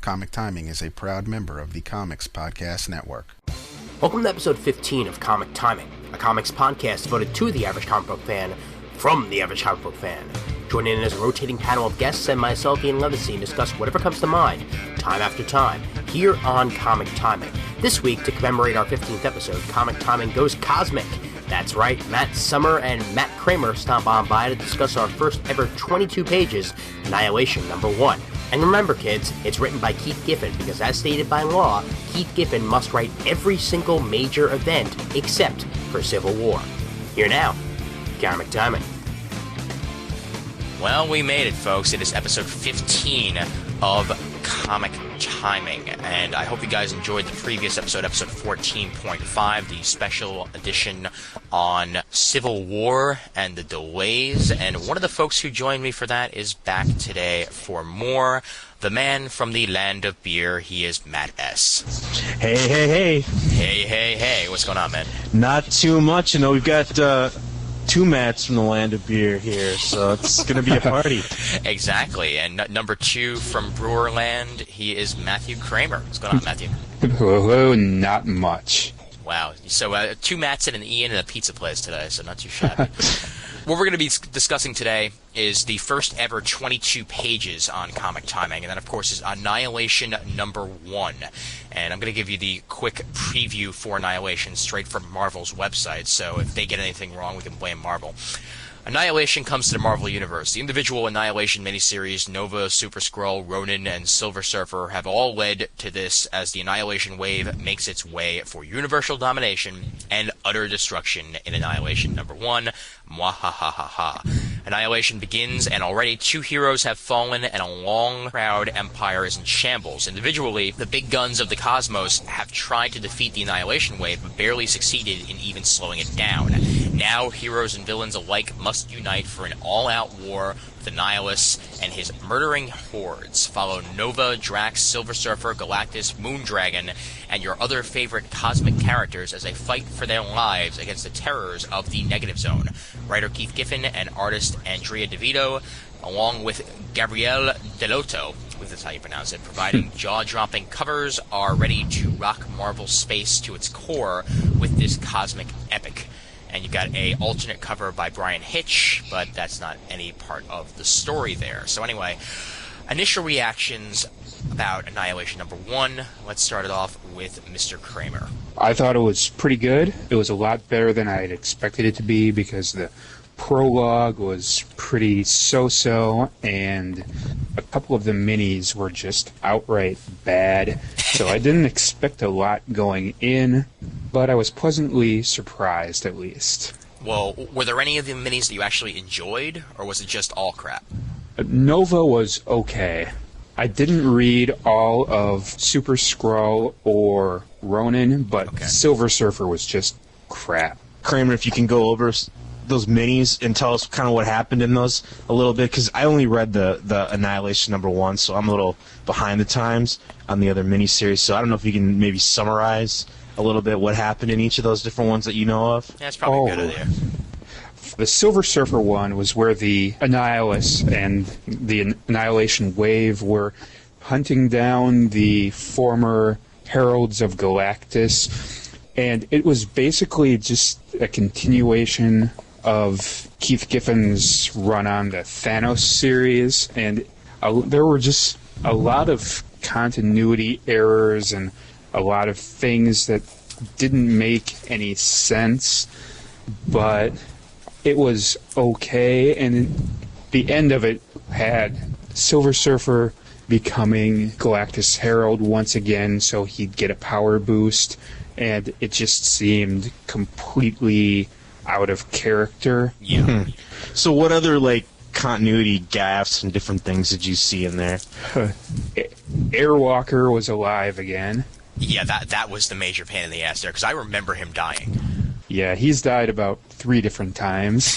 Comic Timing is a proud member of the Comics Podcast Network. Welcome to episode 15 of Comic Timing, a comics podcast devoted to the average comic book fan from the average comic book fan. Joining in as a rotating panel of guests and myself, Ian Levinstein, discuss whatever comes to mind, time after time, here on Comic Timing. This week, to commemorate our 15th episode, Comic Timing goes cosmic. That's right, Matt Summer and Matt Kramer stomp on by to discuss our first ever 22 pages, Annihilation #1. And remember, kids, it's written by Keith Giffen, because as stated by law, Keith Giffen must write every single major event except for Civil War. Here now, Comic Timing. Well, we made it, folks. It is episode 15 of Comic Timing, and I hope you guys enjoyed the previous episode, episode 14.5, the special edition on Civil War and the delays, and one of the folks who joined me for that is back today for more. The man from the land of beer, he is Matt S. Hey, hey, hey. Hey, hey, hey. What's going on, man? Not too much. You know, we've got two Matts from the land of beer here, so it's going to be a party. Exactly. And number 2 from Brewerland, he is Matthew Kramer. What's going on, Matthew? Oh, not much. Wow. So 2 Matts and an Ian and a pizza place today, so not too shabby. What we're going to be discussing today is the first ever 22 pages on Comic Timing, and that, of course, is Annihilation #1. And I'm going to give you the quick preview for Annihilation straight from Marvel's website, so if they get anything wrong, we can blame Marvel. Annihilation comes to the Marvel Universe. The individual Annihilation miniseries, Nova, Super-Skrull, Ronin, and Silver Surfer have all led to this as the Annihilation wave makes its way for universal domination and utter destruction in Annihilation #1. Mwahahaha. Annihilation begins, and already 2 heroes have fallen, and a long, proud empire is in shambles. Individually, the big guns of the cosmos have tried to defeat the Annihilation wave, but barely succeeded in even slowing it down. Now, heroes and villains alike must unite for an all-out war with Annihilus and his murdering hordes. Follow Nova, Drax, Silver Surfer, Galactus, Moondragon, and your other favorite cosmic characters as they fight for their lives against the terrors of the Negative Zone. Writer Keith Giffen and artist Andrea DeVito, along with Gabriele Delotto, if that's how you pronounce it, providing jaw-dropping covers, are ready to rock Marvel space to its core with this cosmic epic. And you've got a alternate cover by Brian Hitch, but that's not any part of the story there. So anyway, initial reactions about Annihilation #1. Let's start it off with Mr. Kramer. I thought it was pretty good. It was a lot better than I had expected it to be because the prologue was pretty so-so, and a couple of the minis were just outright bad. So I didn't expect a lot going in, but I was pleasantly surprised at least. Well, were there any of the minis that you actually enjoyed, or was it just all crap? Nova was okay. I didn't read all of Super-Skrull or Ronin, but Okay. Silver Surfer was just crap. Kramer, if you can go over those minis and tell us kind of what happened in those a little bit, because I only read the Annihilation #1, so I'm a little behind the times on the other miniseries. So I don't know if you can maybe summarize a little bit what happened in each of those different ones that you know of. Yeah, that's probably a good idea. The Silver Surfer one was where the Annihilus and the Annihilation Wave were hunting down the former Heralds of Galactus, and it was basically just a continuation of Keith Giffen's run on the Thanos series, and there were just a lot of continuity errors and a lot of things that didn't make any sense, but it was okay, and the end of it had Silver Surfer becoming Galactus Herald once again, so he'd get a power boost, and it just seemed completely out of character. Yeah. So what other, like, continuity gaffes and different things did you see in there? Airwalker was alive again. Yeah, that was the major pain in the ass there, because I remember him dying. Yeah, he's died about 3 different times.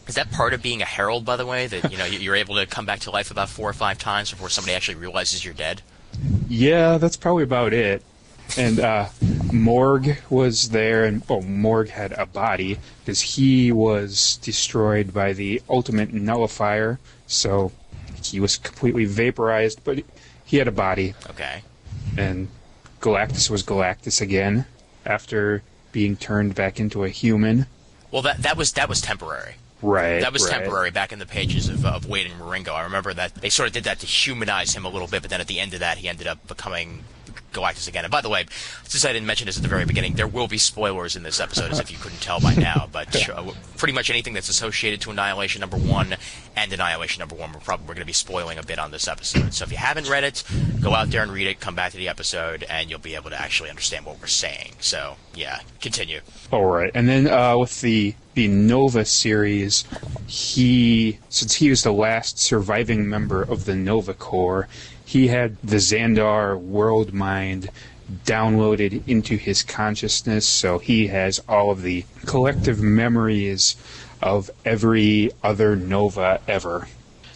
Is that part of being a herald, by the way, that you're able to come back to life about 4 or 5 times before somebody actually realizes you're dead? Yeah, that's probably about it. And Morg was there, and Morg had a body because he was destroyed by the ultimate nullifier, so he was completely vaporized. But He had a body, Okay. and Galactus was Galactus again after being turned back into a human. Well, that was temporary. Right. That was right. temporary back in the pages of Wade and Marengo. I remember that they sort of did that to humanize him a little bit, but then at the end of that, he ended up becoming Galactus again. And by the way, since I didn't mention this at the very beginning, there will be spoilers in this episode, as if you couldn't tell by now. But pretty much anything that's associated to Annihilation #1 and Annihilation #1, we're going to be spoiling a bit on this episode. So if you haven't read it, go out there and read it, come back to the episode, and you'll be able to actually understand what we're saying. So, yeah, continue. All right. And then with the Nova series, since he was the last surviving member of the Nova Corps, he had the Xandar world mind downloaded into his consciousness, so he has all of the collective memories of every other Nova ever.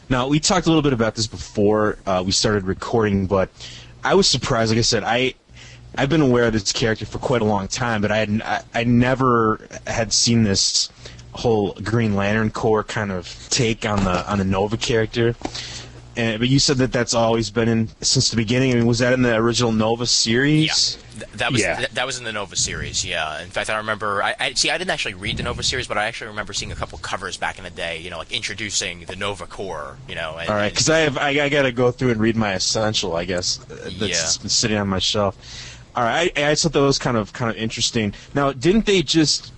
Now, we talked a little bit about this before we started recording, but I was surprised. Like I said, I've been aware of this character for quite a long time, but I never had seen this whole Green Lantern Corps kind of take on the Nova character. But you said that's always been since the beginning. I mean, was that in the original Nova series? Yeah. That was in the Nova series, yeah. In fact, I remember... I didn't actually read the Nova series, but I actually remember seeing a couple covers back in the day, like introducing the Nova Corps, And, all right, because I got to go through and read my Essential, I guess, that's been sitting on my shelf. All right, I thought that was kind of interesting. Now, didn't they just...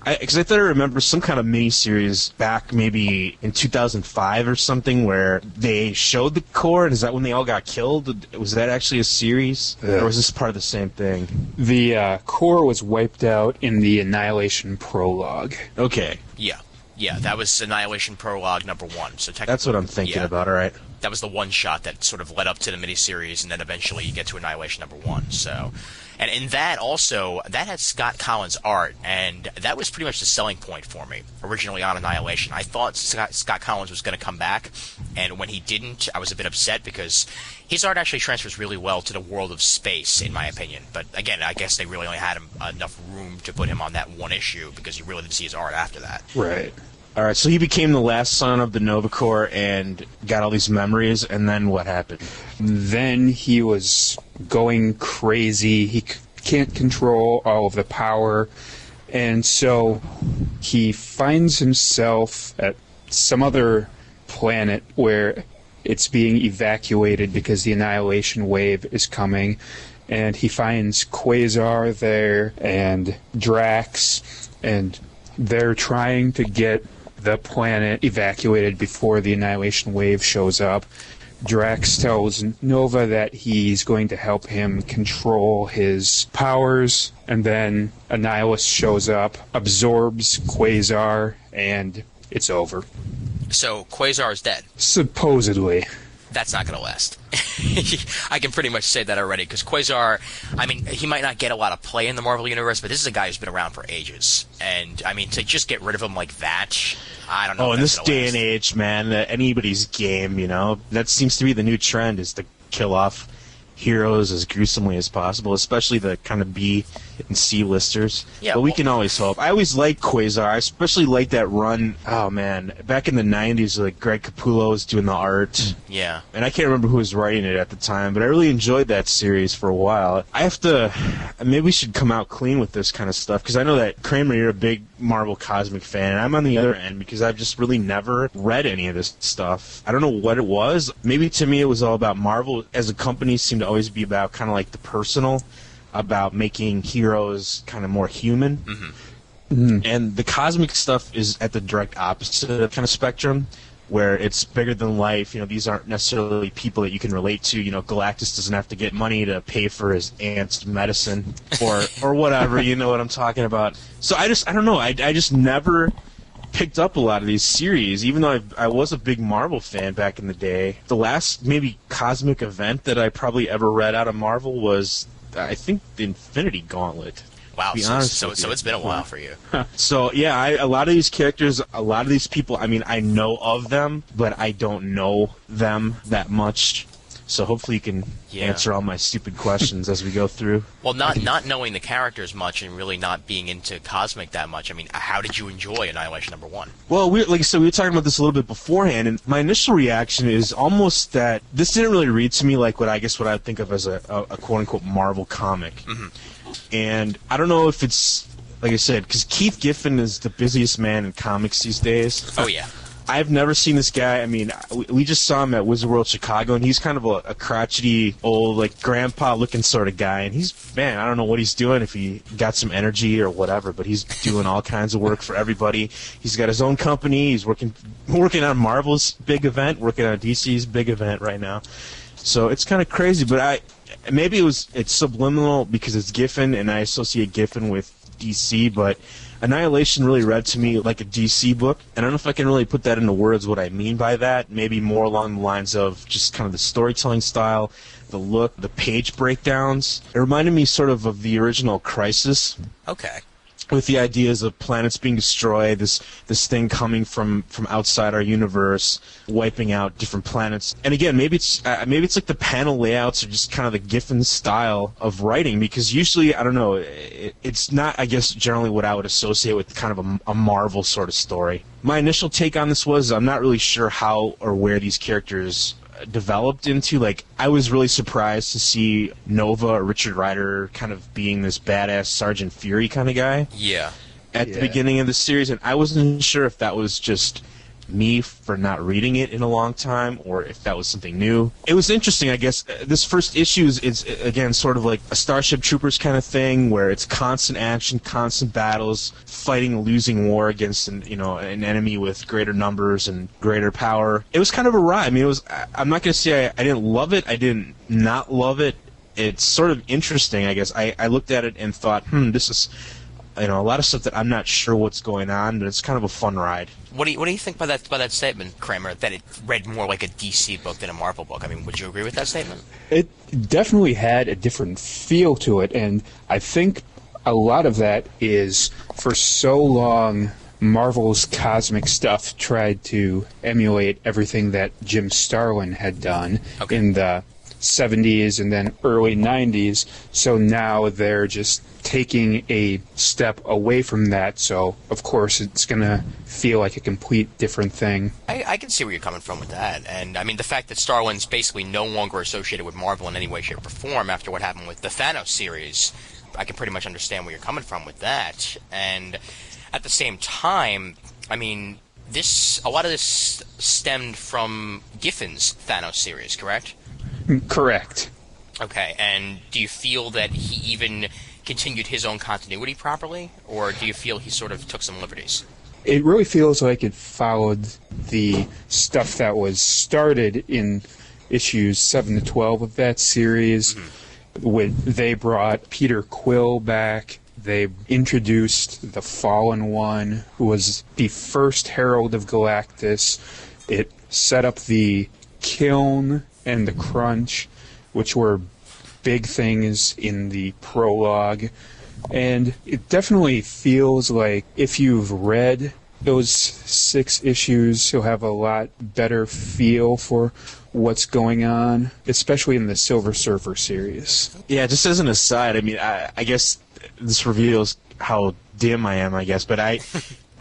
Because I thought I remember some kind of miniseries back maybe in 2005 or something where they showed the Corps, and is that when they all got killed? Was that actually a series? Or was this part of the same thing? The Corps was wiped out in the Annihilation prologue. Okay. Yeah, that was Annihilation Prologue #1. So that's what I'm thinking about, all right. That was the one shot that sort of led up to the miniseries, and then eventually you get to Annihilation #1. So, and in that also, that had Scott Collins' art, and that was pretty much the selling point for me originally on Annihilation. I thought Scott Collins was going to come back, and when he didn't, I was a bit upset because his art actually transfers really well to the world of space, in my opinion. But again, I guess they really only had enough room to put him on that one issue because you really didn't see his art after that. Right. All right, so he became the last son of the Nova Corps and got all these memories, and then what happened? Then he was going crazy. He can't control all of the power, and so he finds himself at some other planet where it's being evacuated because the Annihilation Wave is coming, and he finds Quasar there and Drax, and they're trying to get the planet evacuated before the Annihilation Wave shows up. Drax tells Nova that he's going to help him control his powers, and then Annihilus shows up, absorbs Quasar, and it's over. So Quasar is dead. Supposedly. That's not going to last. I can pretty much say that already, because Quasar, I mean, he might not get a lot of play in the Marvel Universe, but this is a guy who's been around for ages. And, I mean, to just get rid of him like that, I don't know. Oh, in this day and age, man, anybody's game, that seems to be the new trend, is to kill off heroes as gruesomely as possible, especially the kind of B and C listers. Yeah, but we can always hope. I always liked Quasar. I especially liked that run. Oh man, back in the '90s, like Greg Capullo was doing the art. Yeah, and I can't remember who was writing it at the time, but I really enjoyed that series for a while. I have to. Maybe we should come out clean with this kind of stuff, because I know that Kramer, you're a big Marvel Cosmic fan, and I'm on the other end because I've just really never read any of this stuff. I don't know what it was. Maybe to me it was all about Marvel as a company seemed to always be about kind of like the personal, about making heroes kind of more human. Mm-hmm. Mm-hmm. And the cosmic stuff is at the direct opposite kind of spectrum, where it's bigger than life. These aren't necessarily people that you can relate to. Galactus doesn't have to get money to pay for his aunt's medicine or whatever. You know what I'm talking about. So I don't know. I just never picked up a lot of these series, even though I was a big Marvel fan back in the day. The last maybe cosmic event that I probably ever read out of Marvel was, I think, the Infinity Gauntlet. Wow, so it's been a while for you. So, yeah, a lot of these characters, a lot of these people, I mean, I know of them, but I don't know them that much. So hopefully you can answer all my stupid questions as we go through. Well, not knowing the characters much and really not being into Cosmic that much, I mean, how did you enjoy Annihilation '1? Well, like I said, we were talking about this a little bit beforehand, and my initial reaction is almost that this didn't really read to me like what I would think of as a quote-unquote Marvel comic. Mm-hmm. And I don't know if it's, like I said, because Keith Giffen is the busiest man in comics these days. Oh, yeah. I've never seen this guy. I mean, we just saw him at Wizard World Chicago, and he's kind of a crotchety, old, like, grandpa-looking sort of guy. And man, I don't know what he's doing, if he got some energy or whatever, but he's doing all kinds of work for everybody. He's got his own company. He's working on Marvel's big event, working on DC's big event right now. So it's kind of crazy, but maybe it's subliminal because it's Giffen, and I associate Giffen with DC, but Annihilation really read to me like a DC book. And I don't know if I can really put that into words what I mean by that. Maybe more along the lines of just kind of the storytelling style, the look, the page breakdowns. It reminded me sort of the original Crisis. Okay. With the ideas of planets being destroyed, this thing coming from outside our universe, wiping out different planets. And again, maybe it's like the panel layouts are just kind of the Giffen style of writing, because usually, I don't know, it's not, I guess, generally what I would associate with kind of a Marvel sort of story. My initial take on this was I'm not really sure how or where these characters developed into. Like, I was really surprised to see Nova or Richard Rider kind of being this badass Sergeant Fury kind of guy. Yeah. At the beginning of the series, and I wasn't sure if that was just me for not reading it in a long time, or if that was something new. It was interesting, I guess. This first issue is again sort of like a Starship Troopers kind of thing, where it's constant action, constant battles, fighting a losing war against an enemy with greater numbers and greater power. It was kind of a ride. I mean, I'm not going to say I didn't love it. I didn't not love it. It's sort of interesting, I guess. I looked at it and thought, this is a lot of stuff that I'm not sure what's going on, but it's kind of a fun ride. What do you think by that statement, Kramer, that it read more like a DC book than a Marvel book? I mean, would you agree with that statement? It definitely had a different feel to it, and I think a lot of that is, for so long, Marvel's cosmic stuff tried to emulate everything that Jim Starlin had done in the 70s and then early 90s, so now they're just taking a step away from that, so of course it's going to feel like a complete different thing. I can see where you're coming from with that, and I mean the fact that Starlin's basically no longer associated with Marvel in any way, shape, or form after what happened with the Thanos series, I can pretty much understand where you're coming from with that. And at the same time, I mean, a lot of this stemmed from Giffen's Thanos series, correct? Correct. Okay, and do you feel that he even continued his own continuity properly, or do you feel he sort of took some liberties? It really feels like it followed the stuff that was started in issues 7 to 12 of that series. When they brought Peter Quill back, they introduced the Fallen One, who was the first Herald of Galactus. It set up the Kiln and the Crunch, which were big things in the prologue. And it definitely feels like if you've read those 6 issues, you'll have a lot better feel for what's going on, especially in the Silver Surfer series. Yeah, just as an aside, I mean, I guess this reveals how dim I am, I guess, but I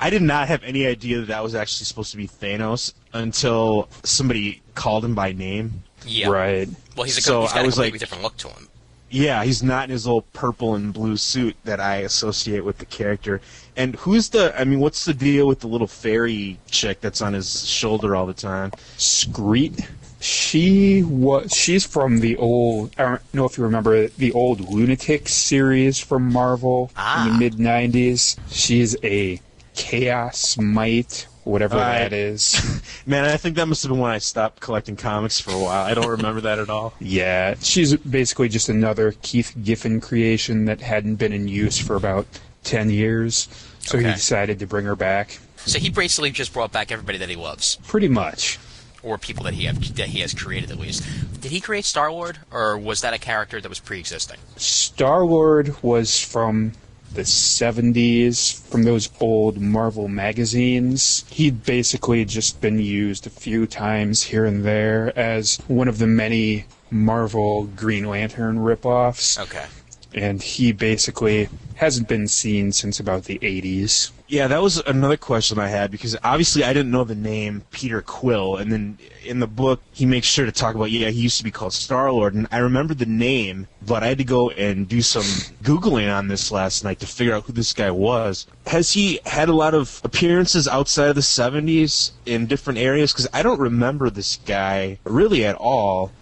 did not have any idea that was actually supposed to be Thanos until somebody called him by name. Yeah. Right. Well, he's got a completely different look to him. Yeah, he's not in his old purple and blue suit that I associate with the character. And what's the deal with the little fairy chick that's on his shoulder all the time? Skreet. She's from the old, I don't know if you remember, the old Lunatic series from Marvel in the mid-90s. She's a Chaos Mite, whatever that is. Man, I think that must have been when I stopped collecting comics for a while. I don't remember that at all. Yeah, she's basically just another Keith Giffen creation that hadn't been in use for about 10 years, so he decided to bring her back. So he basically just brought back everybody that he loves. Pretty much. Or people that he has created, at least. Did he create Star-Lord, or was that a character that was pre-existing? Star-Lord was from the 70s, from those old Marvel magazines. He'd basically just been used a few times here and there as one of the many Marvel Green Lantern ripoffs. Okay. And he basically hasn't been seen since about the 80s. Yeah, that was another question I had, because obviously I didn't know the name Peter Quill, and then in the book he makes sure to talk about, he used to be called Star-Lord, and I remember the name, but I had to go and do some Googling on this last night to figure out who this guy was. Has he had a lot of appearances outside of the 70s in different areas? Because I don't remember this guy really at all.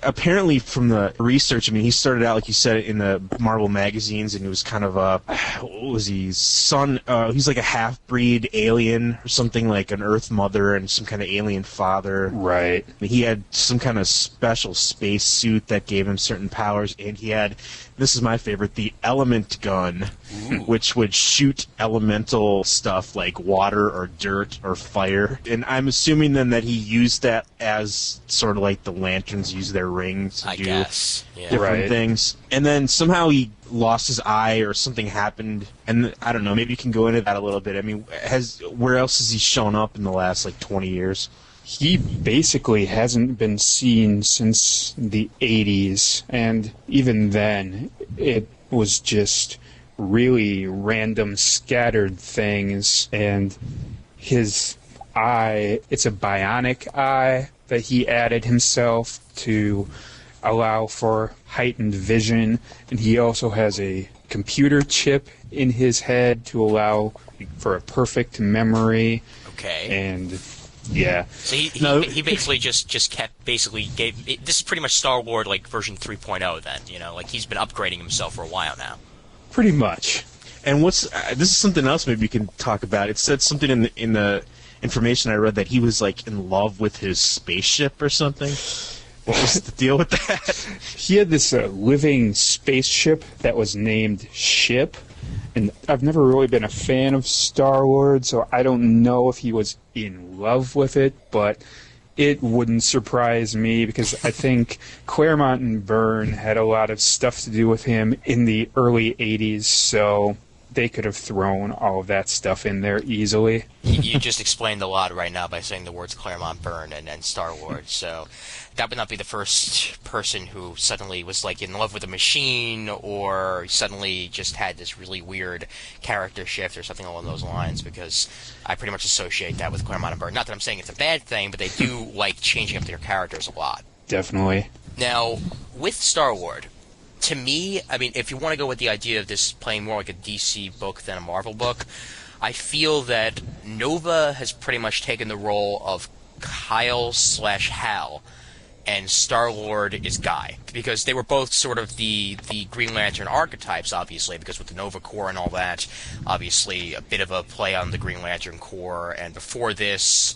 Apparently, from the research, he started out, like you said, in the Marvel magazines, and he was kind of what was he? He's like a half-breed alien or something, like an Earth mother and some kind of alien father. Right. He had some kind of special space suit that gave him certain powers, and he had, this is my favorite, the element gun, which would shoot elemental stuff like water or dirt or fire. And I'm assuming then that he used that as sort of like the Lanterns use their rings to do different things. And then somehow he lost his eye or something happened, and I don't know, maybe you can go into that a little bit. Where else has he shown up in the last 20 years? He basically hasn't been seen since the 80s, and even then, it was just really random, scattered things, and his eye, it's a bionic eye that he added himself to allow for heightened vision, and he also has a computer chip in his head to allow for a perfect memory. Okay. And yeah. So he basically just gave this is pretty much Star-Lord version 3.0 then, he's been upgrading himself for a while now. Pretty much. And this is something else maybe you can talk about. It said something in the information I read that he was in love with his spaceship or something. What was the deal with that? He had this living spaceship that was named Ship, and I've never really been a fan of Star-Lord, so I don't know if he was in love with it, but it wouldn't surprise me because I think Claremont and Byrne had a lot of stuff to do with him in the early 80s, so they could have thrown all of that stuff in there easily. You just explained a lot right now by saying the words Claremont, Byrne, and Star-Lord, so that would not be the first person who suddenly was in love with a machine or suddenly just had this really weird character shift or something along those lines, because I pretty much associate that with Claremont and Byrne. Not that I'm saying it's a bad thing, but they do like changing up their characters a lot. Definitely. Now, with Star-Lord, to me, if you want to go with the idea of this playing more like a DC book than a Marvel book, I feel that Nova has pretty much taken the role of Kyle/Hal, and Star-Lord is Guy, because they were both sort of the Green Lantern archetypes, obviously, because with the Nova Corps and all that, obviously a bit of a play on the Green Lantern Corps, and before this,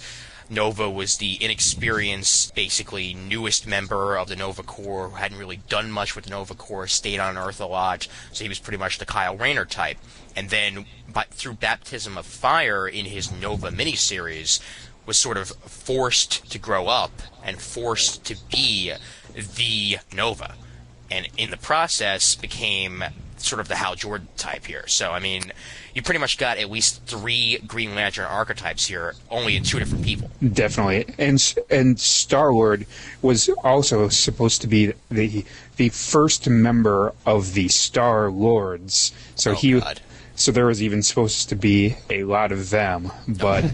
Nova was the inexperienced, basically newest member of the Nova Corps who hadn't really done much with the Nova Corps, stayed on Earth a lot, so he was pretty much the Kyle Rayner type. And then, through Baptism of Fire in his Nova miniseries, was sort of forced to grow up and forced to be the Nova. And in the process became sort of the Hal Jordan type here. So, you pretty much got at least 3 Green Lantern archetypes here, only in 2 different people. Definitely. And Star-Lord was also supposed to be the first member of the Star-Lords. So God. So there was even supposed to be a lot of them, but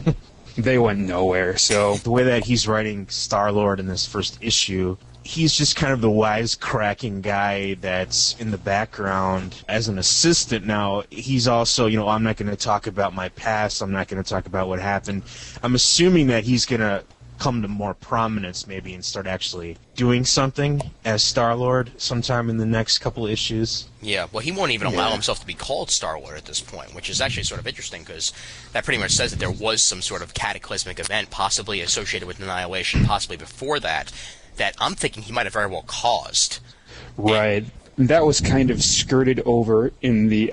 they went nowhere. So the way that he's writing Star-Lord in this first issue, he's just kind of the wisecracking guy that's in the background as an assistant. Now, he's also, I'm not going to talk about my past. I'm not going to talk about what happened. I'm assuming that he's going to come to more prominence maybe and start actually doing something as Star-Lord sometime in the next couple of issues. Yeah, well, he won't even allow himself to be called Star-Lord at this point, which is actually sort of interesting because that pretty much says that there was some sort of cataclysmic event possibly associated with Annihilation, possibly before that I'm thinking he might have very well caused. Right. That was kind of skirted over in the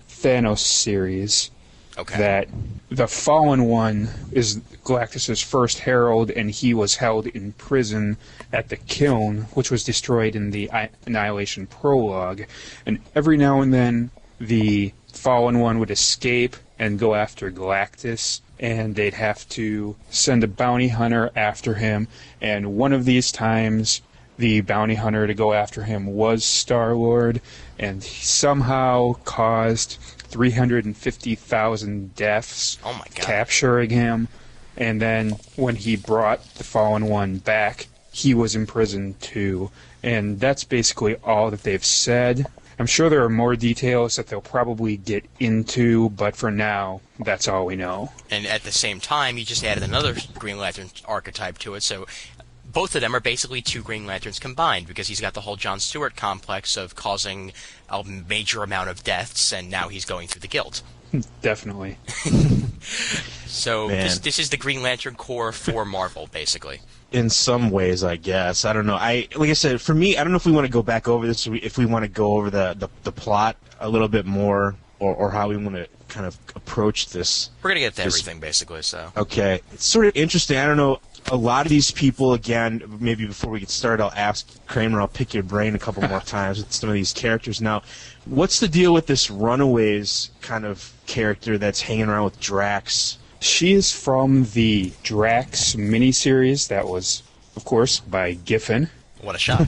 Thanos series. Okay. That the Fallen One is Galactus' first herald, and he was held in prison at the Kiln, which was destroyed in the Annihilation prologue. And every now and then, the Fallen One would escape and go after Galactus, and they'd have to send a bounty hunter after him. And one of these times, the bounty hunter to go after him was Star-Lord, and he somehow caused 350,000 deaths Oh my God. capturing him. And then when he brought the Fallen One back, he was imprisoned too. And that's basically all that they've said. I'm sure there are more details that they'll probably get into, but for now, that's all we know. And at the same time, you just added another Green Lantern archetype to it, so both of them are basically two Green Lanterns combined, because he's got the whole John Stewart complex of causing a major amount of deaths, and now he's going through the guilt. Definitely. So Man. this is the Green Lantern Corps for Marvel, basically. In some ways, I guess. I don't know. Like I said, for me, I don't know if we want to go back over this, or if we want to go over the plot a little bit more, or how we want to kind of approach this. We're going to get to everything, basically, so. Okay. It's sort of interesting. I don't know. A lot of these people, again, maybe before we get started, I'll ask Kramer, I'll pick your brain a couple more times with some of these characters. Now, what's the deal with this Runaways kind of character that's hanging around with Drax? She is from the Drax miniseries that was, of course, by Giffen. What a shock.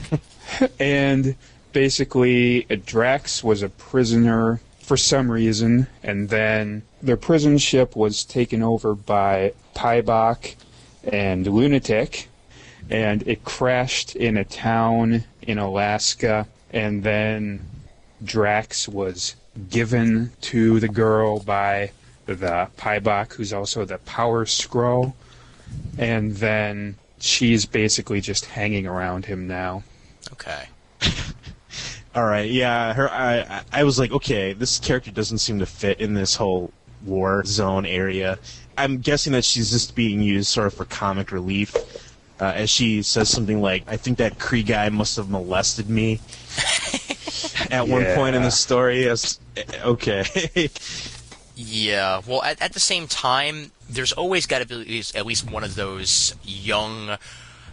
And basically, Drax was a prisoner for some reason, and then their prison ship was taken over by Tybok and Lunatic, and it crashed in a town in Alaska, and then Drax was given to the girl by the Tybok, who's also the Power Scroll, and then she's basically just hanging around him now. Okay. All right, yeah. I was like, okay, this character doesn't seem to fit in this whole war zone area. I'm guessing that she's just being used sort of for comic relief, as she says something like, "I think that Kree guy must have molested me." At one point in the story, yes. Okay. Yeah, well, at the same time, there's always got to be at least one of those young,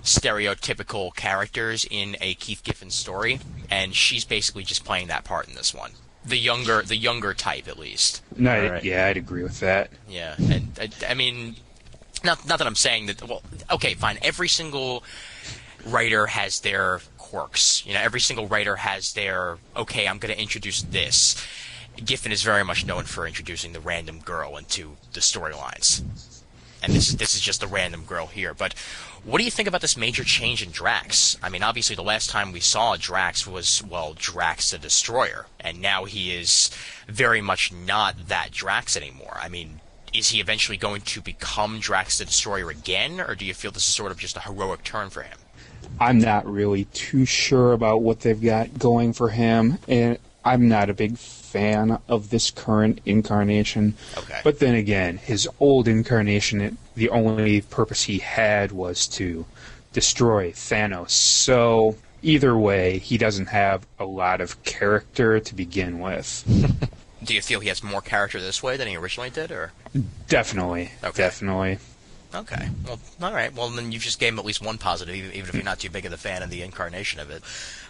stereotypical characters in a Keith Giffen story, and she's basically just playing that part in this one. The younger type, at least. No, Right. yeah, I'd agree with that. Yeah, and I mean, not that I'm saying that. Well, okay, fine. Every single writer has their quirks. You know, every single writer has their, okay, I'm going to introduce this. Giffen is very much known for introducing the random girl into the storylines. And this is just a random girl here. But what do you think about this major change in Drax? I mean, obviously the last time we saw Drax was, well, Drax the Destroyer. And now he is very much not that Drax anymore. I mean, is he eventually going to become Drax the Destroyer again? Or do you feel this is sort of just a heroic turn for him? I'm not really too sure about what they've got going for him, and I'm not a big fan of this current incarnation. Okay. But then again, his old incarnation, the only purpose he had was to destroy Thanos. So either way, he doesn't have a lot of character to begin with. Do you feel he has more character this way than he originally did, or? Definitely. Okay. Definitely. Okay. Well, all right. Well, then you just gave him at least one positive, even if you're not too big of a fan of the incarnation of it.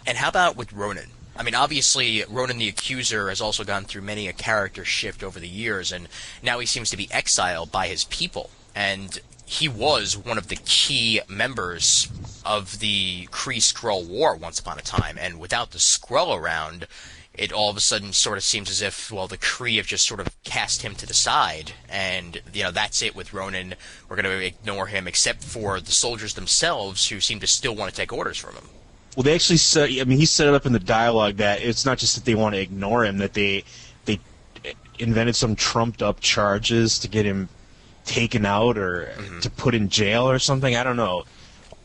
And how about with Ronan? I mean, obviously, Ronan the Accuser has also gone through many a character shift over the years, and now he seems to be exiled by his people. And he was one of the key members of the Kree-Skrull War once upon a time, and without the Skrull around, it all of a sudden sort of seems as if, well, the Kree have just sort of cast him to the side, and, you know, that's it with Ronan. We're going to ignore him, except for the soldiers themselves, who seem to still want to take orders from him. Well, they actually said, I mean, he set it up in the dialogue that it's not just that they want to ignore him, that they invented some trumped-up charges to get him taken out or to put in jail or something. I don't know.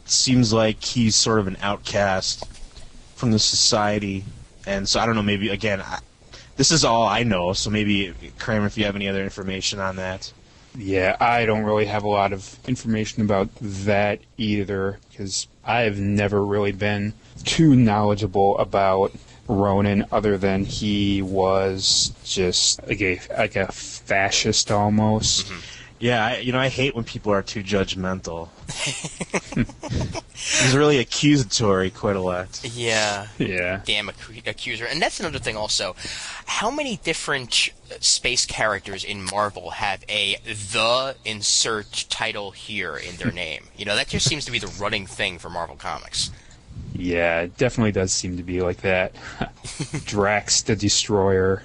It seems like he's sort of an outcast from the society. And so I don't know, maybe, again, this is all I know, so maybe, Kramer, if you have any other information on that. Yeah, I don't really have a lot of information about that either, because I've never really been too knowledgeable about Ronan, other than he was just like a fascist almost. Mm-hmm. Yeah, I hate when people are too judgmental. He's really accusatory quite a lot. Yeah. Yeah. Damn Accuser. And that's another thing also. How many different space characters in Marvel have the insert title here in their name? You know, that just seems to be the running thing for Marvel Comics. Yeah, it definitely does seem to be like that. Drax the Destroyer.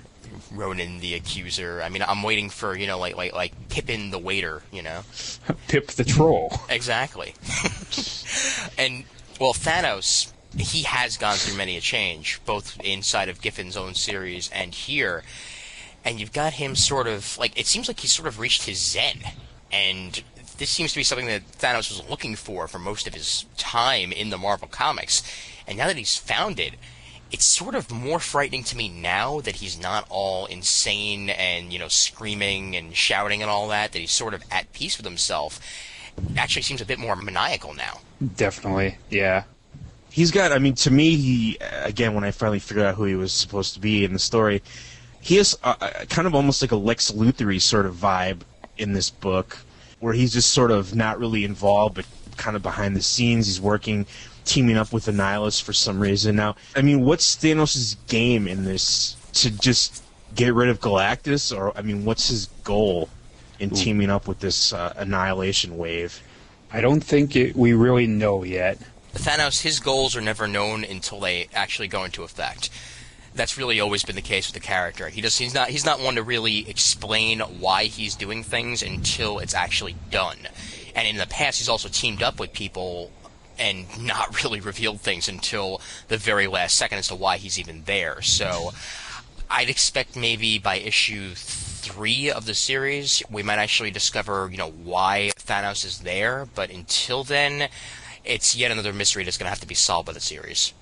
Ronan the Accuser. I mean, I'm waiting for, like Pippin the Waiter, Pip the Troll. Exactly. And, well, Thanos, he has gone through many a change, both inside of Giffen's own series and here. And you've got him sort of, it seems like he's sort of reached his zen. And this seems to be something that Thanos was looking for most of his time in the Marvel Comics. And now that he's found it, it's sort of more frightening to me now that he's not all insane and, screaming and shouting and all that he's sort of at peace with himself. It actually seems a bit more maniacal now. Definitely, yeah. He's got, to me, he, again, when I finally figured out who he was supposed to be in the story, he has kind of almost like a Lex Luthor-y sort of vibe in this book, where he's just sort of not really involved, but kind of behind the scenes. He's working, teaming up with Annihilus for some reason. Now, what's Thanos' game in this? To just get rid of Galactus? Or, what's his goal in teaming up with this Annihilation wave? I don't think we really know yet. Thanos, his goals are never known until they actually go into effect. That's really always been the case with the character. He's not one to really explain why he's doing things until it's actually done. And in the past, he's also teamed up with people and not really revealed things until the very last second as to why he's even there. So I'd expect maybe by issue 3 of the series, we might actually discover, why Thanos is there. But until then, it's yet another mystery that's going to have to be solved by the series.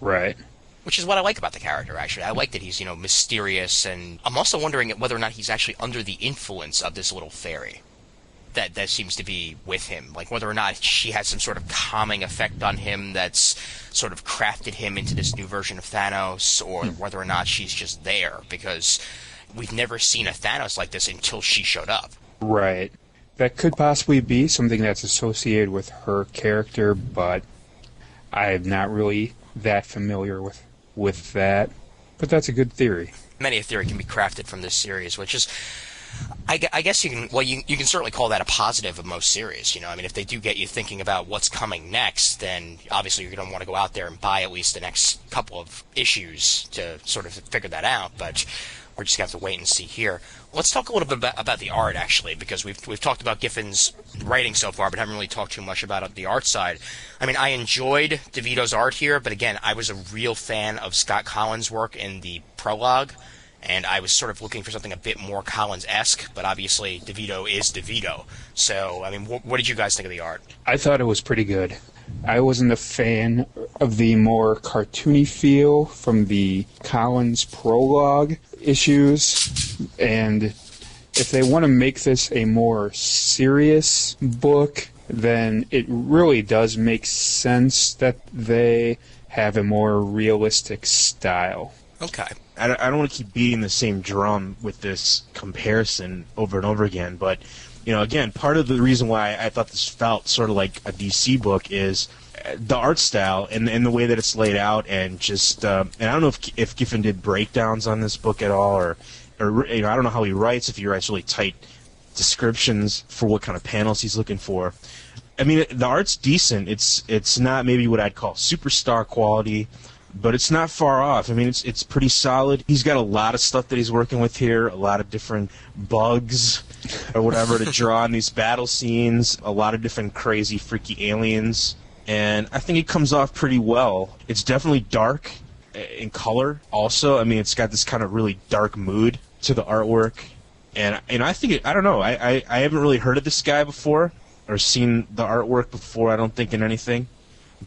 Right. Which is what I like about the character, actually. I like that he's, mysterious, and I'm also wondering whether or not he's actually under the influence of this little fairy that seems to be with him. Like, whether or not she has some sort of calming effect on him that's sort of crafted him into this new version of Thanos, or whether or not she's just there, because we've never seen a Thanos like this until she showed up. Right. That could possibly be something that's associated with her character, but I'm not really that familiar with that. But that's a good theory. Many a theory can be crafted from this series, which is, I guess you can certainly call that a positive of most series. If they do get you thinking about what's coming next, then obviously you're going to want to go out there and buy at least the next couple of issues to sort of figure that out. But we're just going to have to wait and see here. Let's talk a little bit about the art, actually, because we've talked about Giffen's writing so far, but haven't really talked too much about the art side. I enjoyed DeVito's art here, but again, I was a real fan of Scott Collins' work in the prologue, and I was sort of looking for something a bit more Collins-esque, but obviously DeVito is DeVito. So, what did you guys think of the art? I thought it was pretty good. I wasn't a fan of the more cartoony feel from the Collins prologue issues, and if they want to make this a more serious book, then it really does make sense that they have a more realistic style. Okay. I don't want to keep beating the same drum with this comparison over and over again, but again, part of the reason why I thought this felt sort of like a DC book is the art style and the way that it's laid out, and just and I don't know if Giffen did breakdowns on this book at all, or I don't know how he writes, if he writes really tight descriptions for what kind of panels he's looking for. The art's decent. It's not maybe what I'd call superstar quality, but it's not far off. It's pretty solid. He's got a lot of stuff that he's working with here, a lot of different bugs or whatever to draw in these battle scenes, a lot of different crazy, freaky aliens, and I think it comes off pretty well. It's definitely dark in color also. It's got this kind of really dark mood to the artwork, and I think I don't know, I haven't really heard of this guy before or seen the artwork before, I don't think, in anything.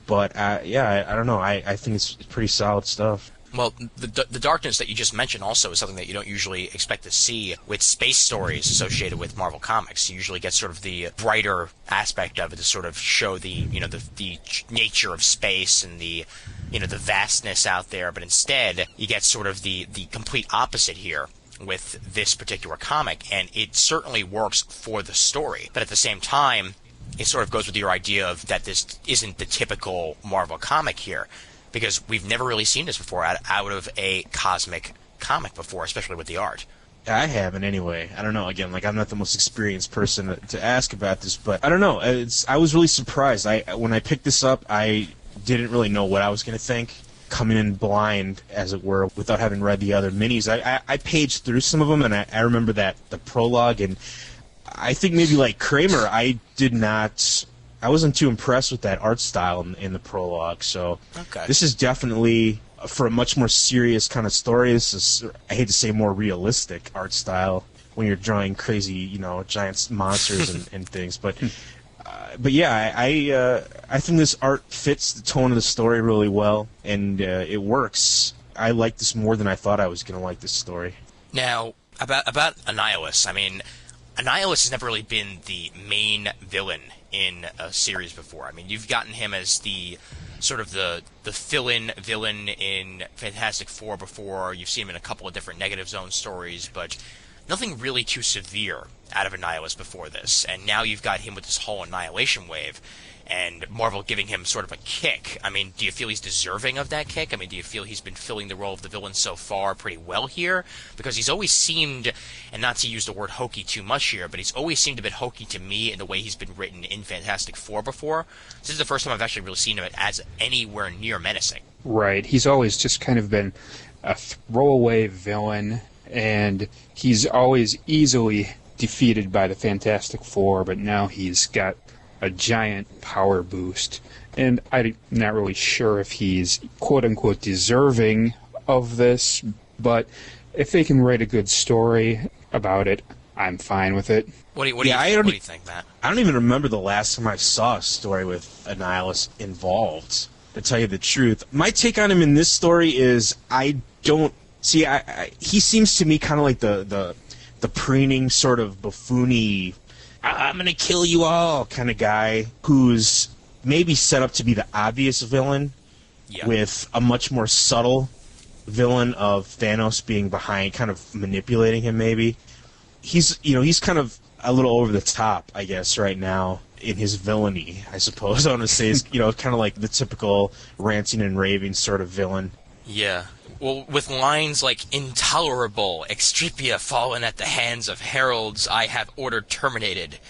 But, I don't know. I think it's pretty solid stuff. Well, the darkness that you just mentioned also is something that you don't usually expect to see with space stories associated with Marvel Comics. You usually get sort of the brighter aspect of it to sort of show the nature of space and the vastness out there. But instead, you get sort of the complete opposite here with this particular comic. And it certainly works for the story. But at the same time, it sort of goes with your idea of that this isn't the typical Marvel comic here, because we've never really seen this before out of a cosmic comic before, especially with the art. I haven't anyway. I don't know. Again, I'm not the most experienced person to ask about this, but I don't know. I was really surprised. When I picked this up, I didn't really know what I was going to think, coming in blind, as it were, without having read the other minis. I paged through some of them, and I remember that the prologue, and I think maybe like Kramer, I wasn't too impressed with that art style in the prologue. So This is definitely, for a much more serious kind of story, this is, I hate to say, more realistic art style when you're drawing crazy, giant monsters and things. But yeah, I think this art fits the tone of the story really well, and it works. I like this more than I thought I was going to like this story. Now, about Annihilus, I mean, Annihilus has never really been the main villain in a series before. I mean, you've gotten him as the sort of the fill-in villain in Fantastic Four before. You've seen him in a couple of different Negative Zone stories, but nothing really too severe out of Annihilus before this. And now you've got him with this whole Annihilation Wave, and Marvel giving him sort of a kick. I mean, do you feel he's deserving of that kick? I mean, do you feel he's been filling the role of the villain so far pretty well here? Because he's always seemed, and not to use the word hokey too much here, but he's always seemed a bit hokey to me in the way he's been written in Fantastic Four before. This is the first time I've actually really seen him as anywhere near menacing. Right. He's always just kind of been a throwaway villain, and he's always easily defeated by the Fantastic Four, but now he's got a giant power boost. And I'm not really sure if he's quote-unquote deserving of this, but if they can write a good story about it, I'm fine with it. What do you think, Matt? I don't even remember the last time I saw a story with Annihilus involved, to tell you the truth. My take on him in this story is I don't see. He seems to me kind of like the preening sort of buffoony, I'm going to kill you all kind of guy who's maybe set up to be the obvious villain, with a much more subtle villain of Thanos being behind, kind of manipulating him maybe. He's kind of a little over the top, I guess, right now in his villainy, I suppose. I want to say, kind of like the typical ranting and raving sort of villain. Yeah. Well, with lines like, intolerable, Extrepia fallen at the hands of heralds I have ordered terminated,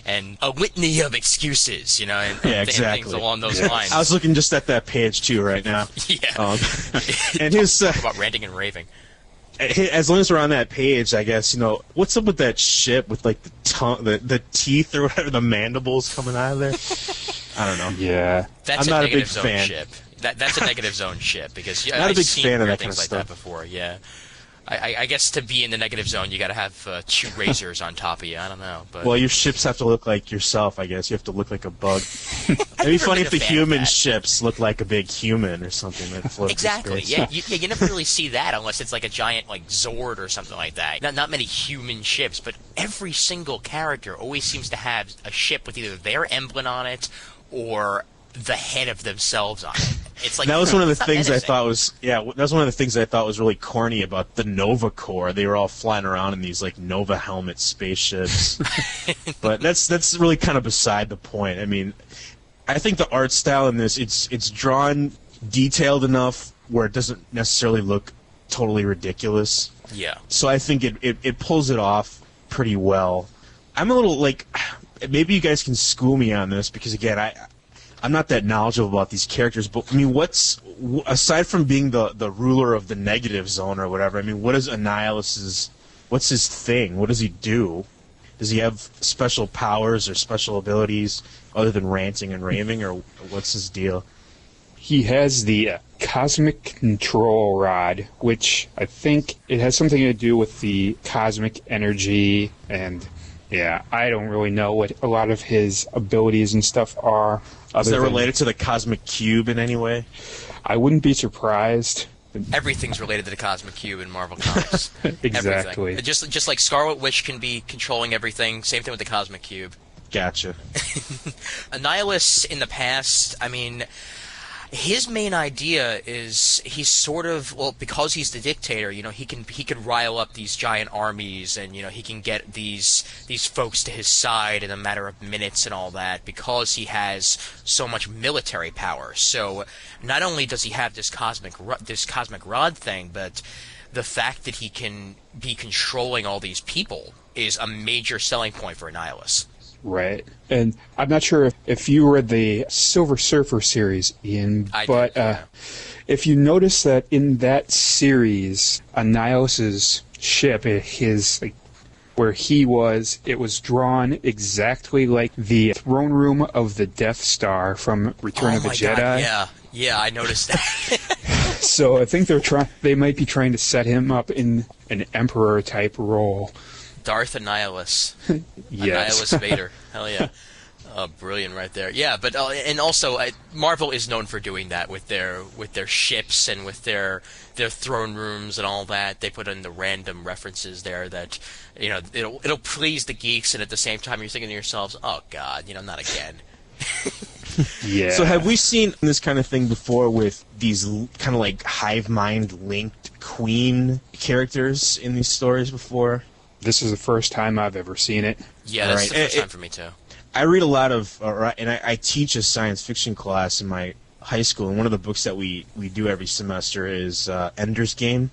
and a litany of excuses, and exactly. things along those lines. I was looking just at that page, too, right now. Yeah. And his... Talk about ranting and raving. As long as we're on that page, I guess, what's up with that ship with, like, the tongue, the teeth or whatever, the mandibles coming out of there? I don't know. Yeah. That's I'm not a big Zone fan. Ship. That's a Negative Zone ship, because not a big fan of that kind things of like stuff. that before. Yeah, I guess to be in the Negative Zone, you got to have 2 razors on top of you. I don't know, but well, your ships have to look like yourself. I guess you have to look like a bug. It'd be funny if the human ships look like a big human or something that floats. Exactly. Yeah, you never really see that unless it's like a giant like Zord or something like that. Not many human ships, but every single character always seems to have a ship with either their emblem on it or the head of themselves on it. It's like that was one of the things menacing. I thought was that was one of the things I thought was really corny about the Nova Corps. They were all flying around in these like Nova helmet spaceships. But that's really kind of beside the point. I mean, I think the art style in this it's drawn detailed enough where it doesn't necessarily look totally ridiculous. Yeah. So I think it pulls it off pretty well. I'm a little like, maybe you guys can school me on this because again I'm not that knowledgeable about these characters, but I mean, aside from being the ruler of the Negative Zone or whatever, I mean, what is Annihilus's, what's his thing? What does he do? Does he have special powers or special abilities other than ranting and raving, or what's his deal? He has the Cosmic Control Rod, which I think it has something to do with the cosmic energy, and yeah, I don't really know what a lot of his abilities and stuff are. Is that related to the Cosmic Cube in any way? I wouldn't be surprised. Everything's related to the Cosmic Cube in Marvel Comics. Exactly. Everything. Just like Scarlet Witch can be controlling everything, same thing with the Cosmic Cube. Gotcha. Annihilus in the past, I mean, his main idea is he's sort of, well, because he's the dictator, he can rile up these giant armies, and he can get these folks to his side in a matter of minutes and all that, because he has so much military power. So not only does he have this cosmic rod thing, but the fact that he can be controlling all these people is a major selling point for Annihilus. Right. And I'm not sure if you read the Silver Surfer series, Ian, but if you notice that in that series, Annihilus' ship, where he was, it was drawn exactly like the throne room of the Death Star from Return of the Jedi. God, yeah, I noticed that. So I think they might be trying to set him up in an Emperor type role. Darth Annihilus. Yes. Annihilus Vader. Hell yeah. Oh, brilliant right there. Yeah, but and also Marvel is known for doing that with their ships and with their throne rooms and all that. They put in the random references there that, you know, it'll please the geeks, and at the same time you're thinking to yourselves, oh God, you know, not again. Yeah. So have we seen this kind of thing before with these kind of like hive mind linked queen characters in these stories before? This is the first time I've ever seen it. Yeah, that's the first time for me too. I read a lot of, and I teach a science fiction class in my high school, and one of the books that we do every semester is Ender's Game.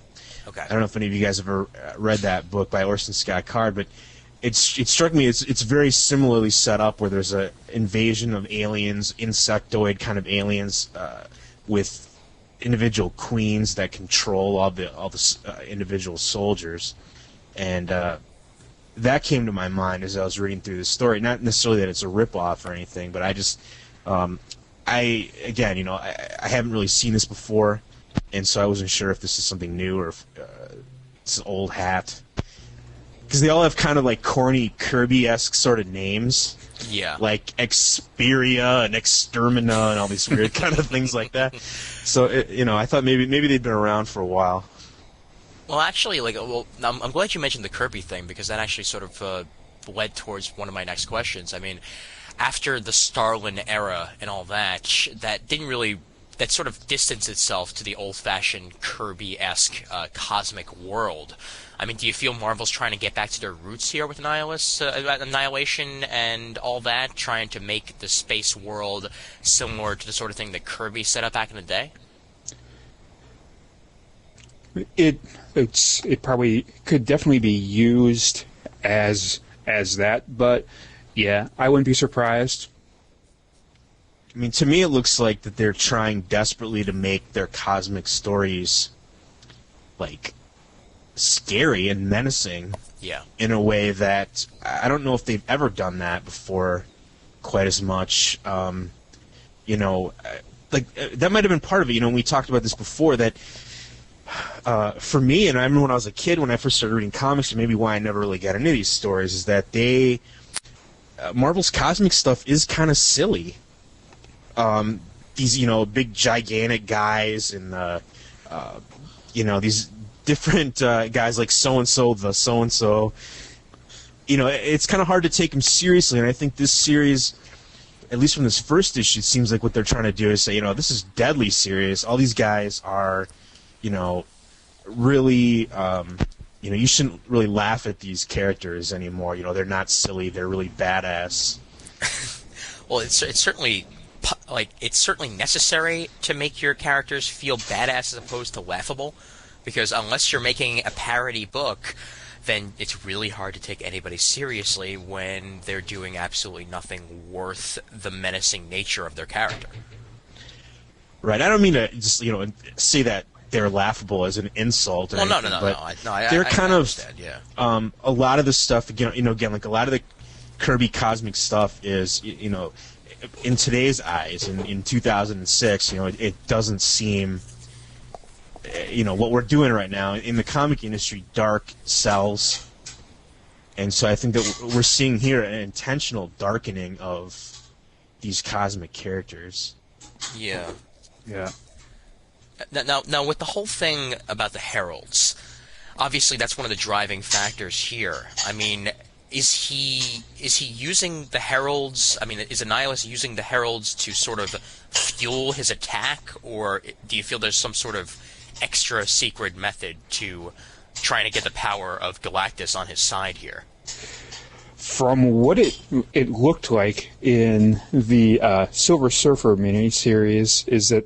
Okay. I don't know if any of you guys have ever read that book by Orson Scott Card, but it struck me it's very similarly set up, where there's a invasion of aliens, insectoid kind of aliens, with individual queens that control all the individual soldiers, and that came to my mind as I was reading through the story. Not necessarily that it's a ripoff or anything, but I just, I haven't really seen this before, and so I wasn't sure if this is something new or if it's an old hat. Because they all have kind of like corny Kirby-esque sort of names. Yeah. Like Experia and Extermina and all these weird kind of things like that. So, I thought maybe they'd been around for a while. Well, actually, I'm glad you mentioned the Kirby thing, because that actually sort of led towards one of my next questions. I mean, after the Starlin era and all that, that sort of distanced itself to the old-fashioned Kirby-esque cosmic world. I mean, do you feel Marvel's trying to get back to their roots here with Annihilation and all that, trying to make the space world similar to the sort of thing that Kirby set up back in the day? It probably could definitely be used as that, but yeah, I wouldn't be surprised. I mean, to me, it looks like that they're trying desperately to make their cosmic stories like scary and menacing. Yeah. In a way that I don't know if they've ever done that before quite as much. That might have been part of it. We talked about this before, that for me, and I remember when I was a kid, when I first started reading comics, and maybe why I never really got into these stories, is that Marvel's cosmic stuff is kind of silly. These, big gigantic guys and, these different guys like so-and-so, the so-and-so. It's kind of hard to take them seriously, and I think this series, at least from this first issue, it seems like what they're trying to do is say, this is deadly serious. All these guys are, really, you shouldn't really laugh at these characters anymore. They're not silly. They're really badass. Well, it's certainly necessary to make your characters feel badass as opposed to laughable, because unless you're making a parody book, then it's really hard to take anybody seriously when they're doing absolutely nothing worth the menacing nature of their character. Right. I don't mean to just say that they're laughable as an insult. Or No. They're kind of yeah. A lot of the stuff, again, like a lot of the Kirby cosmic stuff is, in today's eyes, in 2006, it doesn't seem, what we're doing right now in the comic industry, dark sells. And so I think that we're seeing here an intentional darkening of these cosmic characters. Yeah. Yeah. Now, with the whole thing about the heralds, obviously that's one of the driving factors here. I mean, is he using the heralds? I mean, is Annihilus using the heralds to sort of fuel his attack, or do you feel there's some sort of extra secret method to trying to get the power of Galactus on his side here? From what it looked like in the Silver Surfer miniseries, is that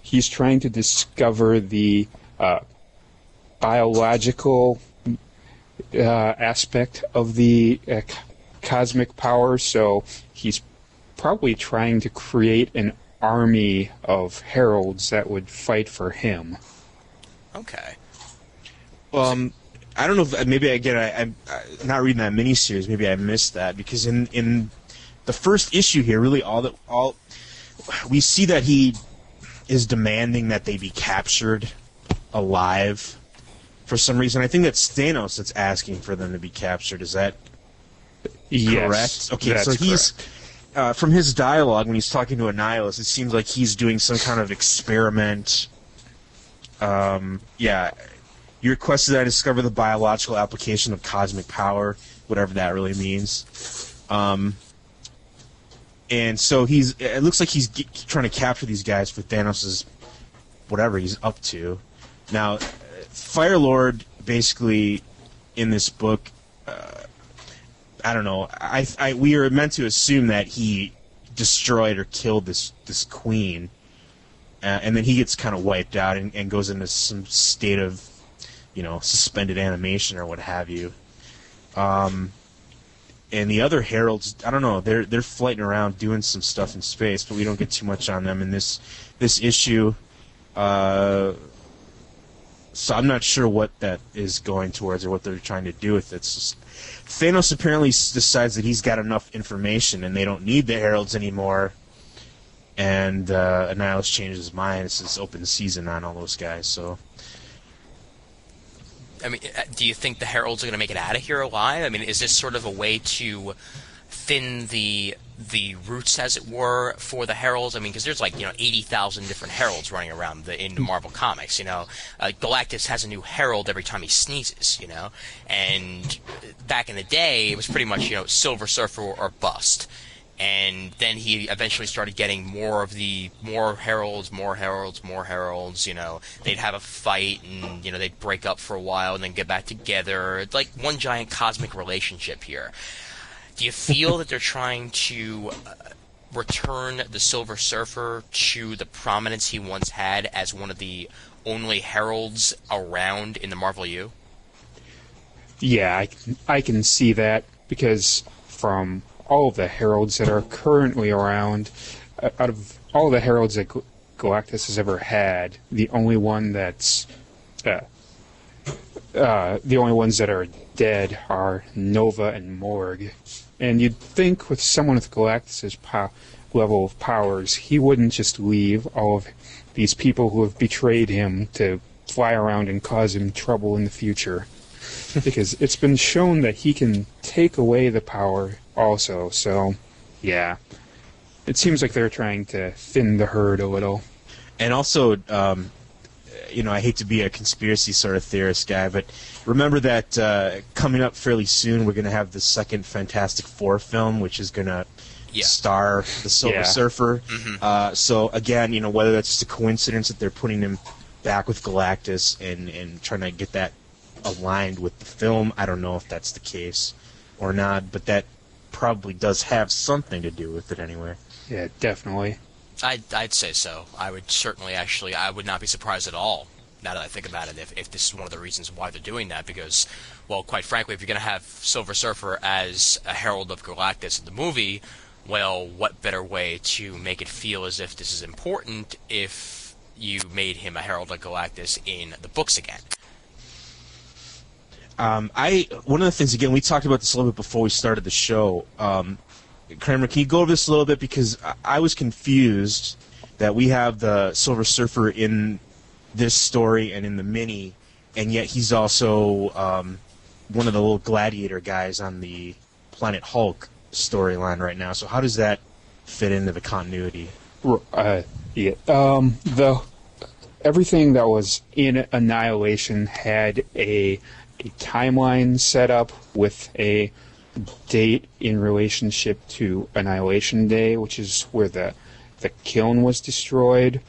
he's trying to discover the biological aspect of the cosmic power, so he's probably trying to create an army of heralds that would fight for him. Okay. I don't know if maybe I'm not reading that miniseries. Maybe I missed that because in the first issue here, really all we see that he is demanding that they be captured alive for some reason. I think that's Thanos that's asking for them to be captured. Is that correct? Okay, so he's from his dialogue when he's talking to Annihilus, it seems like he's doing some kind of experiment. Your quest is that I discover the biological application of cosmic power, whatever that really means. And so it looks like he's trying to capture these guys for Thanos' whatever he's up to. Now, Firelord basically in this book, I don't know. We are meant to assume that he destroyed or killed this queen, and then he gets kind of wiped out and goes into some state of, suspended animation or what have you. And the other heralds, I don't know. They're flighting around doing some stuff in space, but we don't get too much on them in this issue. So I'm not sure what that is going towards or what they're trying to do with it. It's just, Thanos apparently decides that he's got enough information and they don't need the heralds anymore. And Annihilus changes his mind. It's this open season on all those guys. So, I mean, do you think the heralds are going to make it out of here alive? I mean, is this sort of a way to thin the roots, as it were, for the heralds? I mean, because there's 80,000 different heralds running around in the Marvel comics. Galactus has a new herald every time he sneezes. And back in the day, it was pretty much Silver Surfer or bust. And then he eventually started getting more heralds. They'd have a fight, and they'd break up for a while, and then get back together. It's like one giant cosmic relationship here. Do you feel that they're trying to return the Silver Surfer to the prominence he once had as one of the only heralds around in the Marvel U? Yeah, I can see that, because from all of the heralds that are currently around, out of all the heralds that Galactus has ever had, the only one that's the only ones that are dead are Nova and Morg. And you'd think with someone with Galactus' level of powers, he wouldn't just leave all of these people who have betrayed him to fly around and cause him trouble in the future. Because it's been shown that he can take away the power also. So, yeah. It seems like they're trying to thin the herd a little. And also, I hate to be a conspiracy sort of theorist guy, but remember that coming up fairly soon, we're going to have the second Fantastic Four film, which is going to star the Silver Surfer. Mm-hmm. So, again, whether that's just a coincidence that they're putting him back with Galactus and trying to get that aligned with the film, I don't know if that's the case or not, but that probably does have something to do with it anyway. Yeah, definitely. I'd say so. I would certainly I would not be surprised at all, now that I think about it, if this is one of the reasons why they're doing that, because, well, quite frankly, if you're going to have Silver Surfer as a herald of Galactus in the movie, well, what better way to make it feel as if this is important if you made him a herald of Galactus in the books again? One of the things, again, we talked about this a little bit before we started the show. Kramer, can you go over this a little bit? Because I was confused that we have the Silver Surfer in this story and in the mini, and yet he's also one of the little gladiator guys on the Planet Hulk storyline right now. So how does that fit into the continuity? Everything that was in Annihilation had a timeline set up with a date in relationship to Annihilation Day, which is where the kiln was destroyed,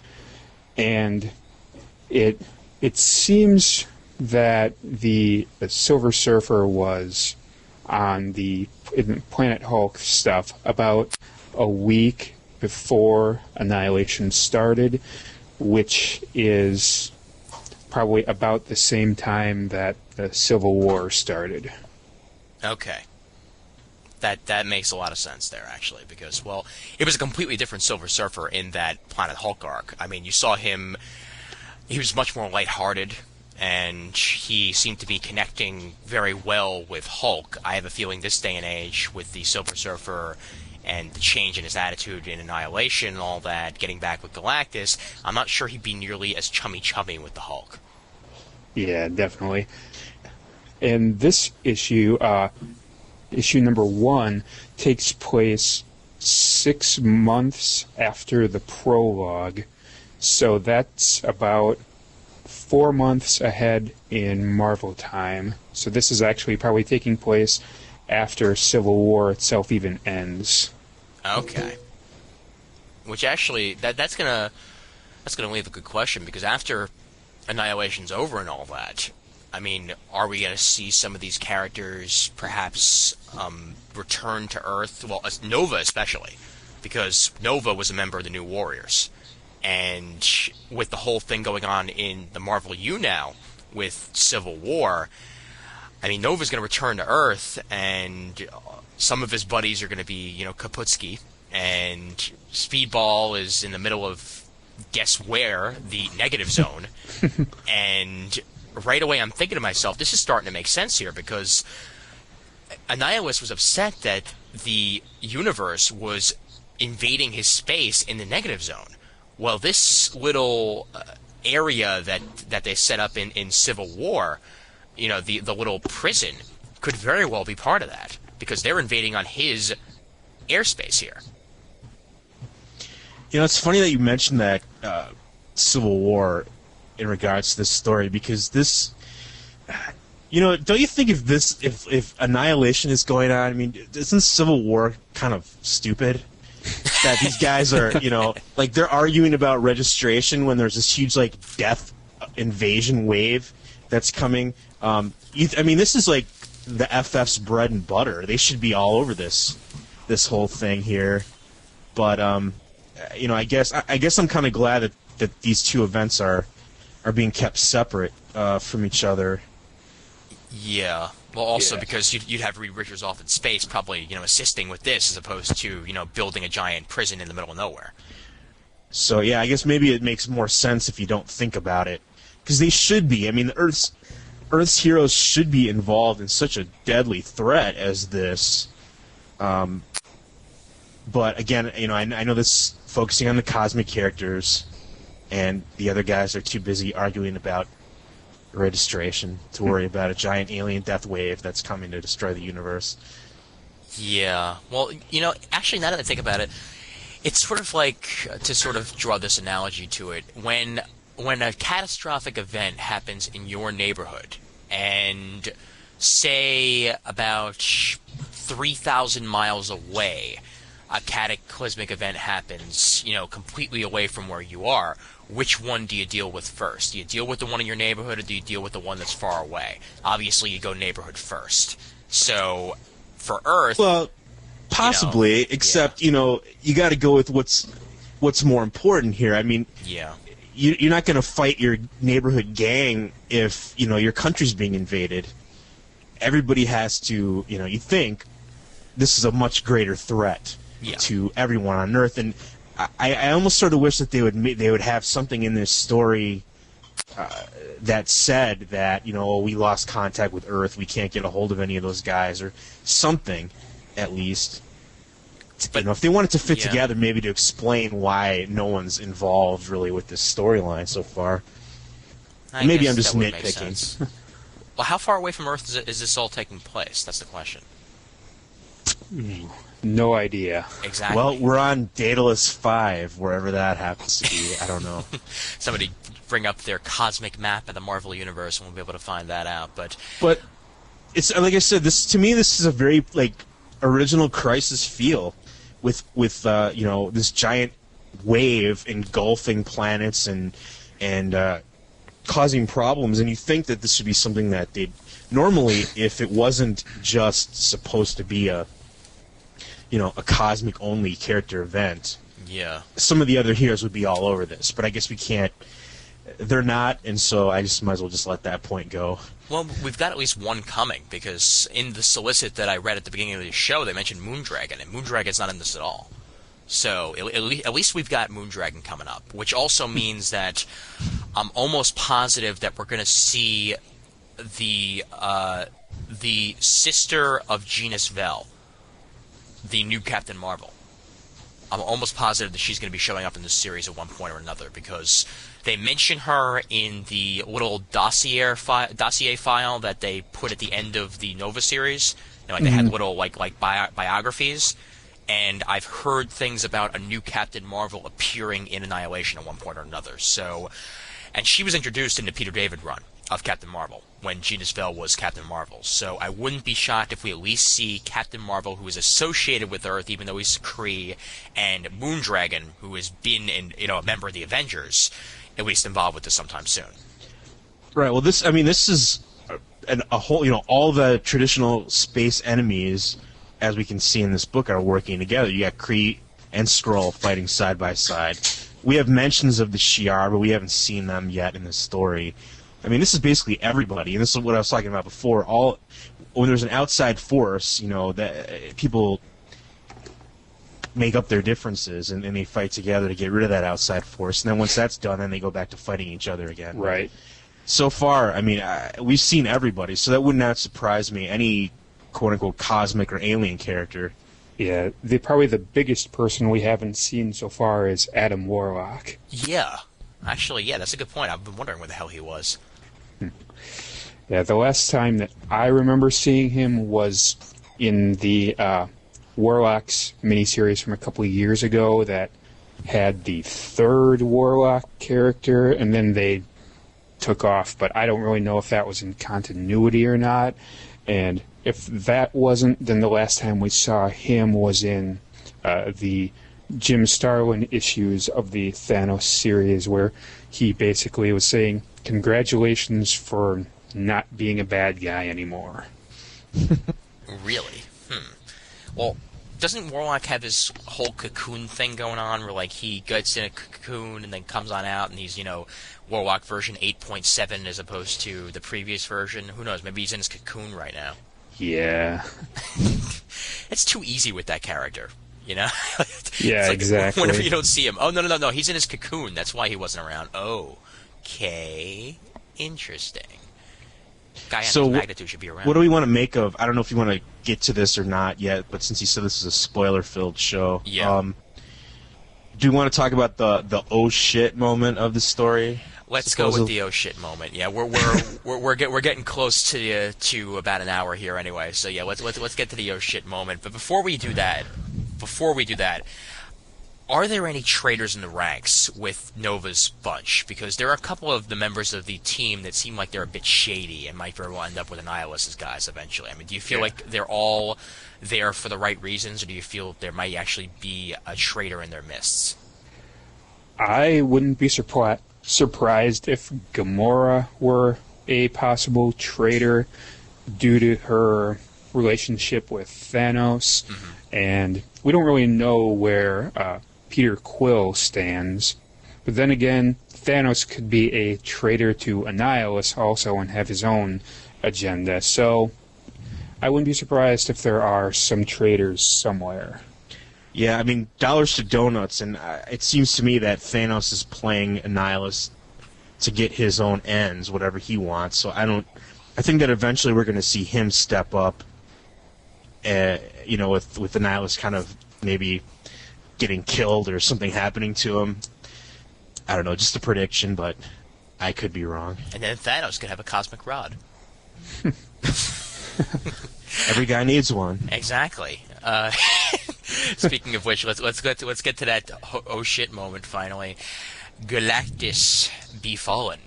and it seems that the Silver Surfer was on the Planet Hulk stuff about a week before Annihilation started, which is probably about the same time that the Civil War started. Okay. That makes a lot of sense there, actually, because, well, it was a completely different Silver Surfer in that Planet Hulk arc. I mean, you saw him, he was much more lighthearted, and he seemed to be connecting very well with Hulk. I have a feeling this day and age, with the Silver Surfer and the change in his attitude in Annihilation and all that, getting back with Galactus, I'm not sure he'd be nearly as chummy with the Hulk. Yeah, definitely. And this issue, issue number 1, takes place 6 months after the prologue, so that's about 4 months ahead in Marvel time. So this is actually probably taking place after Civil War itself even ends. Okay. Which actually, that's gonna leave a good question, because after Annihilation's over and all that, I mean, are we going to see some of these characters perhaps return to Earth? Well, Nova especially, because Nova was a member of the New Warriors. And with the whole thing going on in the Marvel U now, with Civil War, I mean, Nova's going to return to Earth, and some of his buddies are going to be, Kaputski, and Speedball is in the middle of, guess where, the negative zone, and right away I'm thinking to myself, this is starting to make sense here, because Annihilus was upset that the universe was invading his space in the negative zone. Well, this little area that they set up in Civil War, the little prison, could very well be part of that, because they're invading on his airspace here. It's funny that you mentioned that Civil War in regards to this story, because this, don't you think if Annihilation is going on, I mean, isn't Civil War kind of stupid? That these guys are, like, they're arguing about registration when there's this huge, like, death invasion wave that's coming. I mean, this is like the FF's bread and butter. They should be all over this whole thing here. But I guess I'm kind of glad that these two events are being kept separate from each other. Yeah. Well, also because you'd have Reed Richards off in space, probably assisting with this, as opposed to building a giant prison in the middle of nowhere. So yeah, I guess maybe it makes more sense if you don't think about it, because they should be. I mean, Earth's heroes should be involved in such a deadly threat as this. But again, I know this focusing on the cosmic characters, and the other guys are too busy arguing about registration to worry about a giant alien death wave that's coming to destroy the universe. Yeah. Well, actually, now that I think about it, it's sort of like, to sort of draw this analogy to it, when a catastrophic event happens in your neighborhood, and say about 3,000 miles away, a cataclysmic event happens, completely away from where you are, which one do you deal with first? Do you deal with the one in your neighborhood, or do you deal with the one that's far away? Obviously, you go neighborhood first. So, for Earth... Well, possibly, except, you got to go with what's more important here. I mean, yeah, you're not going to fight your neighborhood gang if, your country's being invaded. Everybody has to, you think this is a much greater threat to everyone on Earth, and I almost sort of wish that they would have something in this story that said that we lost contact with Earth, we can't get a hold of any of those guys, or something at least. But, if they wanted to fit together, maybe to explain why no one's involved really with this storyline so far. Maybe I'm just nitpicking. Well, how far away from Earth is this all taking place? That's the question. No idea. Exactly. Well, we're on Daedalus 5, wherever that happens to be. I don't know. Somebody bring up their cosmic map of the Marvel Universe, and we'll be able to find that out. But it's like I said, this is a very original Crisis feel, with this giant wave engulfing planets and causing problems. And you think that this should be something that they'd normally, if it wasn't just supposed to be a cosmic only character event. Yeah. Some of the other heroes would be all over this, but I guess we can't. they're not, and so I just might as well just let that point go. Well, we've got at least one coming, because in the solicit that I read at the beginning of the show, they mentioned Moondragon, and Moondragon's not in this at all. So at least we've got Moondragon coming up, which also means that I'm almost positive that we're going to see the sister of Genus Vel, the new Captain Marvel. I'm almost positive that she's going to be showing up in this series at one point or another, because they mention her in the little dossier file that they put at the end of the Nova series. You know, like they had little biographies, and I've heard things about a new Captain Marvel appearing in Annihilation at one point or another. So, and she was introduced in the Peter David run of Captain Marvel when Genus Vel was Captain Marvel. So I wouldn't be shocked if we at least see Captain Marvel, who is associated with Earth, even though he's Kree, and Moondragon, who has been a member of the Avengers, at least involved with this sometime soon. Right. Well, this is a whole. All the traditional space enemies, as we can see in this book, are working together. You got Kree and Skrull fighting side by side. We have mentions of the Shi'ar, but we haven't seen them yet in the story. I mean, this is basically everybody, and this is what I was talking about before. When there's an outside force, that people make up their differences and they fight together to get rid of that outside force. And then once that's done, then they go back to fighting each other again. Right. So far, I mean, we've seen everybody, so that would not surprise me. Any quote-unquote cosmic or alien character. Yeah, probably the biggest person we haven't seen so far is Adam Warlock. Yeah. Actually, yeah, that's a good point. I've been wondering where the hell he was. Yeah, the last time that I remember seeing him was in the Warlocks miniseries from a couple of years ago that had the third Warlock character, and then they took off. But I don't really know if that was in continuity or not. And if that wasn't, then the last time we saw him was in the Jim Starlin issues of the Thanos series, where he basically was saying, "Congratulations for not being a bad guy anymore." Really? Well, doesn't Warlock have his whole cocoon thing going on, where he gets in a cocoon and then comes on out, and he's Warlock version 8.7 as opposed to the previous version? Who knows? Maybe he's in his cocoon right now. Yeah. It's too easy with that character. Yeah, it's exactly. Whenever you don't see him, oh no, he's in his cocoon. That's why he wasn't around. Okay, interesting. Guy on his magnitude should be around. What do we want to make of? I don't know if you want to get to this or not yet, but since you said this is a spoiler-filled show, yeah. Do you want to talk about the oh shit moment of the story? Let's go with the oh shit moment. Yeah, we're getting close to about an hour here anyway. So yeah, let's get to the oh shit moment. But before we do that, are there any traitors in the ranks with Nova's bunch? Because there are a couple of the members of the team that seem like they're a bit shady and might very well end up with Annihilus's guys eventually. I mean, do you feel like they're all there for the right reasons, or do you feel there might actually be a traitor in their midst? I wouldn't be surprised if Gamora were a possible traitor due to her relationship with Thanos, and we don't really know where Peter Quill stands. But then again, Thanos could be a traitor to Annihilus also and have his own agenda, so I wouldn't be surprised if there are some traitors somewhere. Yeah, I mean, dollars to donuts, and it seems to me that Thanos is playing Annihilus to get his own ends, whatever he wants. So I think that eventually we're going to see him step up, with Annihilus kind of maybe getting killed or something happening to him. I don't know, just a prediction, but I could be wrong. And then Thanos could have a cosmic rod. Every guy needs one. Exactly. Speaking of which, let's get to that oh shit moment finally. Galactus be fallen.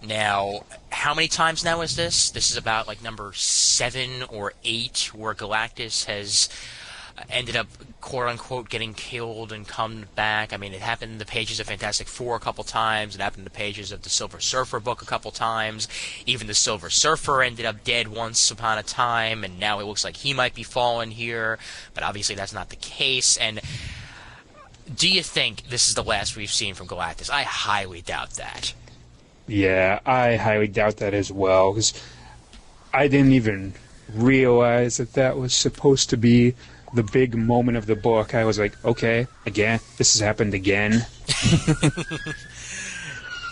Now, how many times now is this? This is about number 7 or 8 where Galactus has ended up quote-unquote getting killed and come back. I mean, it happened in the pages of Fantastic Four a couple times. It happened in the pages of the Silver Surfer book a couple times. Even the Silver Surfer ended up dead once upon a time, and now it looks like he might be fallen here. But obviously that's not the case. And do you think this is the last we've seen from Galactus? I highly doubt that. Yeah, I highly doubt that as well, because I didn't even realize that was supposed to be the big moment of the book. I was like, okay, again, this has happened again.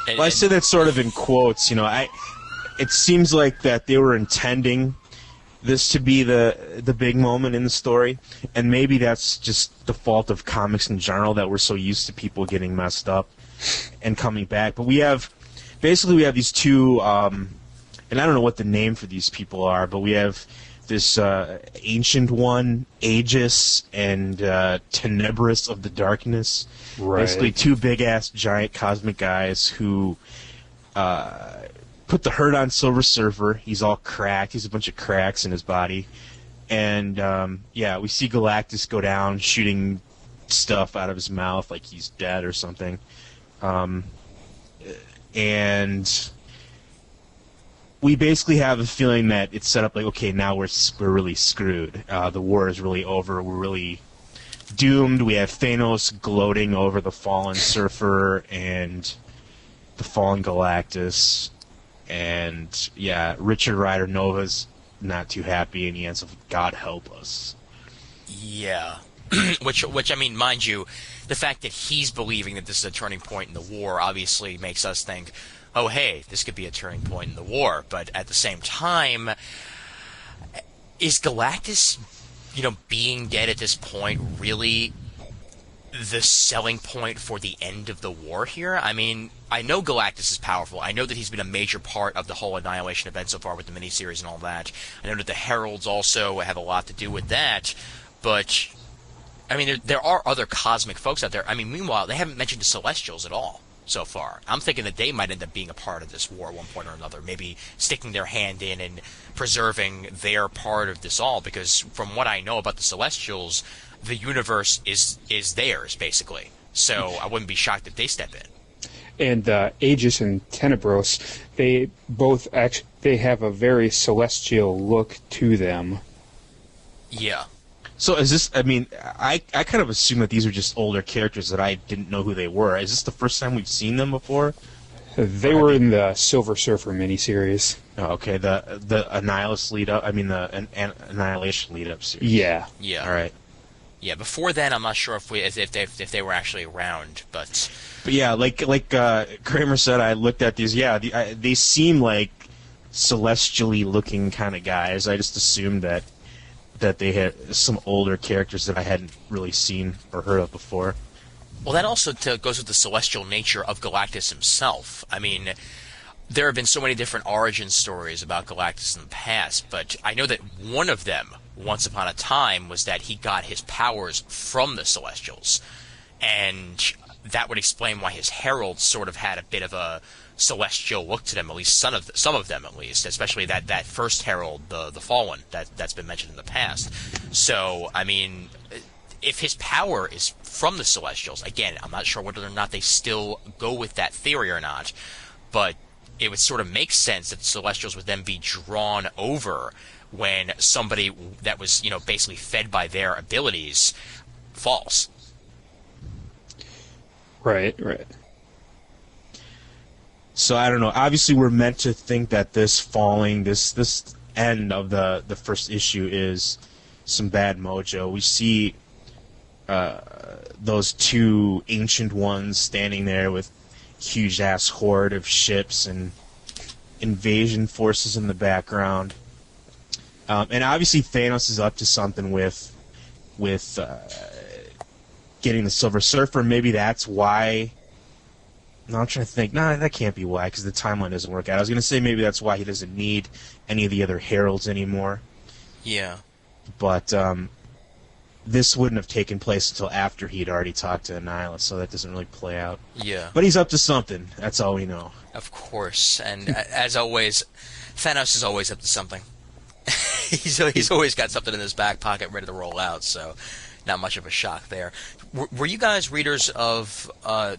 Well, I say that sort of in quotes. It seems like that they were intending this to be the big moment in the story, and maybe that's just the fault of comics in general, that we're so used to people getting messed up and coming back. But we have these two, and I don't know what the name for these people are, but we have this Ancient One, Aegis, and Tenebris of the Darkness. Right. Basically two big-ass giant cosmic guys who put the hurt on Silver Surfer. He's all cracked. He's a bunch of cracks in his body. And, we see Galactus go down, shooting stuff out of his mouth like he's dead or something. And we basically have a feeling that it's set up like, okay, now we're really screwed. The war is really over. We're really doomed. We have Thanos gloating over the fallen Surfer and the fallen Galactus. And, Richard Rider Nova's not too happy, and he ends up, God help us. Yeah. Which, I mean, mind you, the fact that he's believing that this is a turning point in the war obviously makes us think, oh, hey, this could be a turning point in the war. But at the same time, is Galactus, being dead at this point really the selling point for the end of the war here? I mean, I know Galactus is powerful. I know that he's been a major part of the whole Annihilation event so far with the miniseries and all that. I know that the Heralds also have a lot to do with that. But, I mean, there are other cosmic folks out there. I mean, meanwhile, they haven't mentioned the Celestials at all so far. I'm thinking that they might end up being a part of this war at one point or another, maybe sticking their hand in and preserving their part of this all, because from what I know about the Celestials, the universe is theirs, basically. So I wouldn't be shocked if they step in. And Aegis and Tenebros, they both they have a very celestial look to them. Yeah. So is this, I mean, I kind of assume that these are just older characters that I didn't know who they were. Is this the first time we've seen them before? They were in the Silver Surfer miniseries. Oh, okay, the Annihilus lead-up, I mean the Annihilation lead-up series. Yeah. Yeah. All right. Yeah, before then, I'm not sure if they were actually around, but yeah, like Kramer said, I looked at these. Yeah, they seem like celestially looking kind of guys. I just assumed that they had some older characters that I hadn't really seen or heard of before. Well, that also goes with the celestial nature of Galactus himself. I mean, there have been so many different origin stories about Galactus in the past, but I know that one of them, once upon a time, was that he got his powers from the Celestials. And that would explain why his heralds sort of had a bit of a celestial look to them, at least some of them at least, especially that first herald, the Fallen, that's been mentioned in the past. So, I mean, if his power is from the Celestials, again, I'm not sure whether or not they still go with that theory or not, but it would sort of make sense that the Celestials would then be drawn over when somebody that was, basically fed by their abilities falls. Right. So I don't know. Obviously, we're meant to think that this falling, this end of the first issue is some bad mojo. We see those two Ancient Ones standing there with huge ass horde of ships and invasion forces in the background. And obviously Thanos is up to something with getting the Silver Surfer. Maybe that's why. No, I'm trying to think. No, that can't be why, because the timeline doesn't work out. I was going to say maybe that's why he doesn't need any of the other heralds anymore. Yeah. But this wouldn't have taken place until after he'd already talked to Annihilus, so that doesn't really play out. Yeah. But he's up to something. That's all we know. Of course. And as always, Thanos is always up to something. He's always got something in his back pocket ready to roll out, so not much of a shock there. Were you guys readers of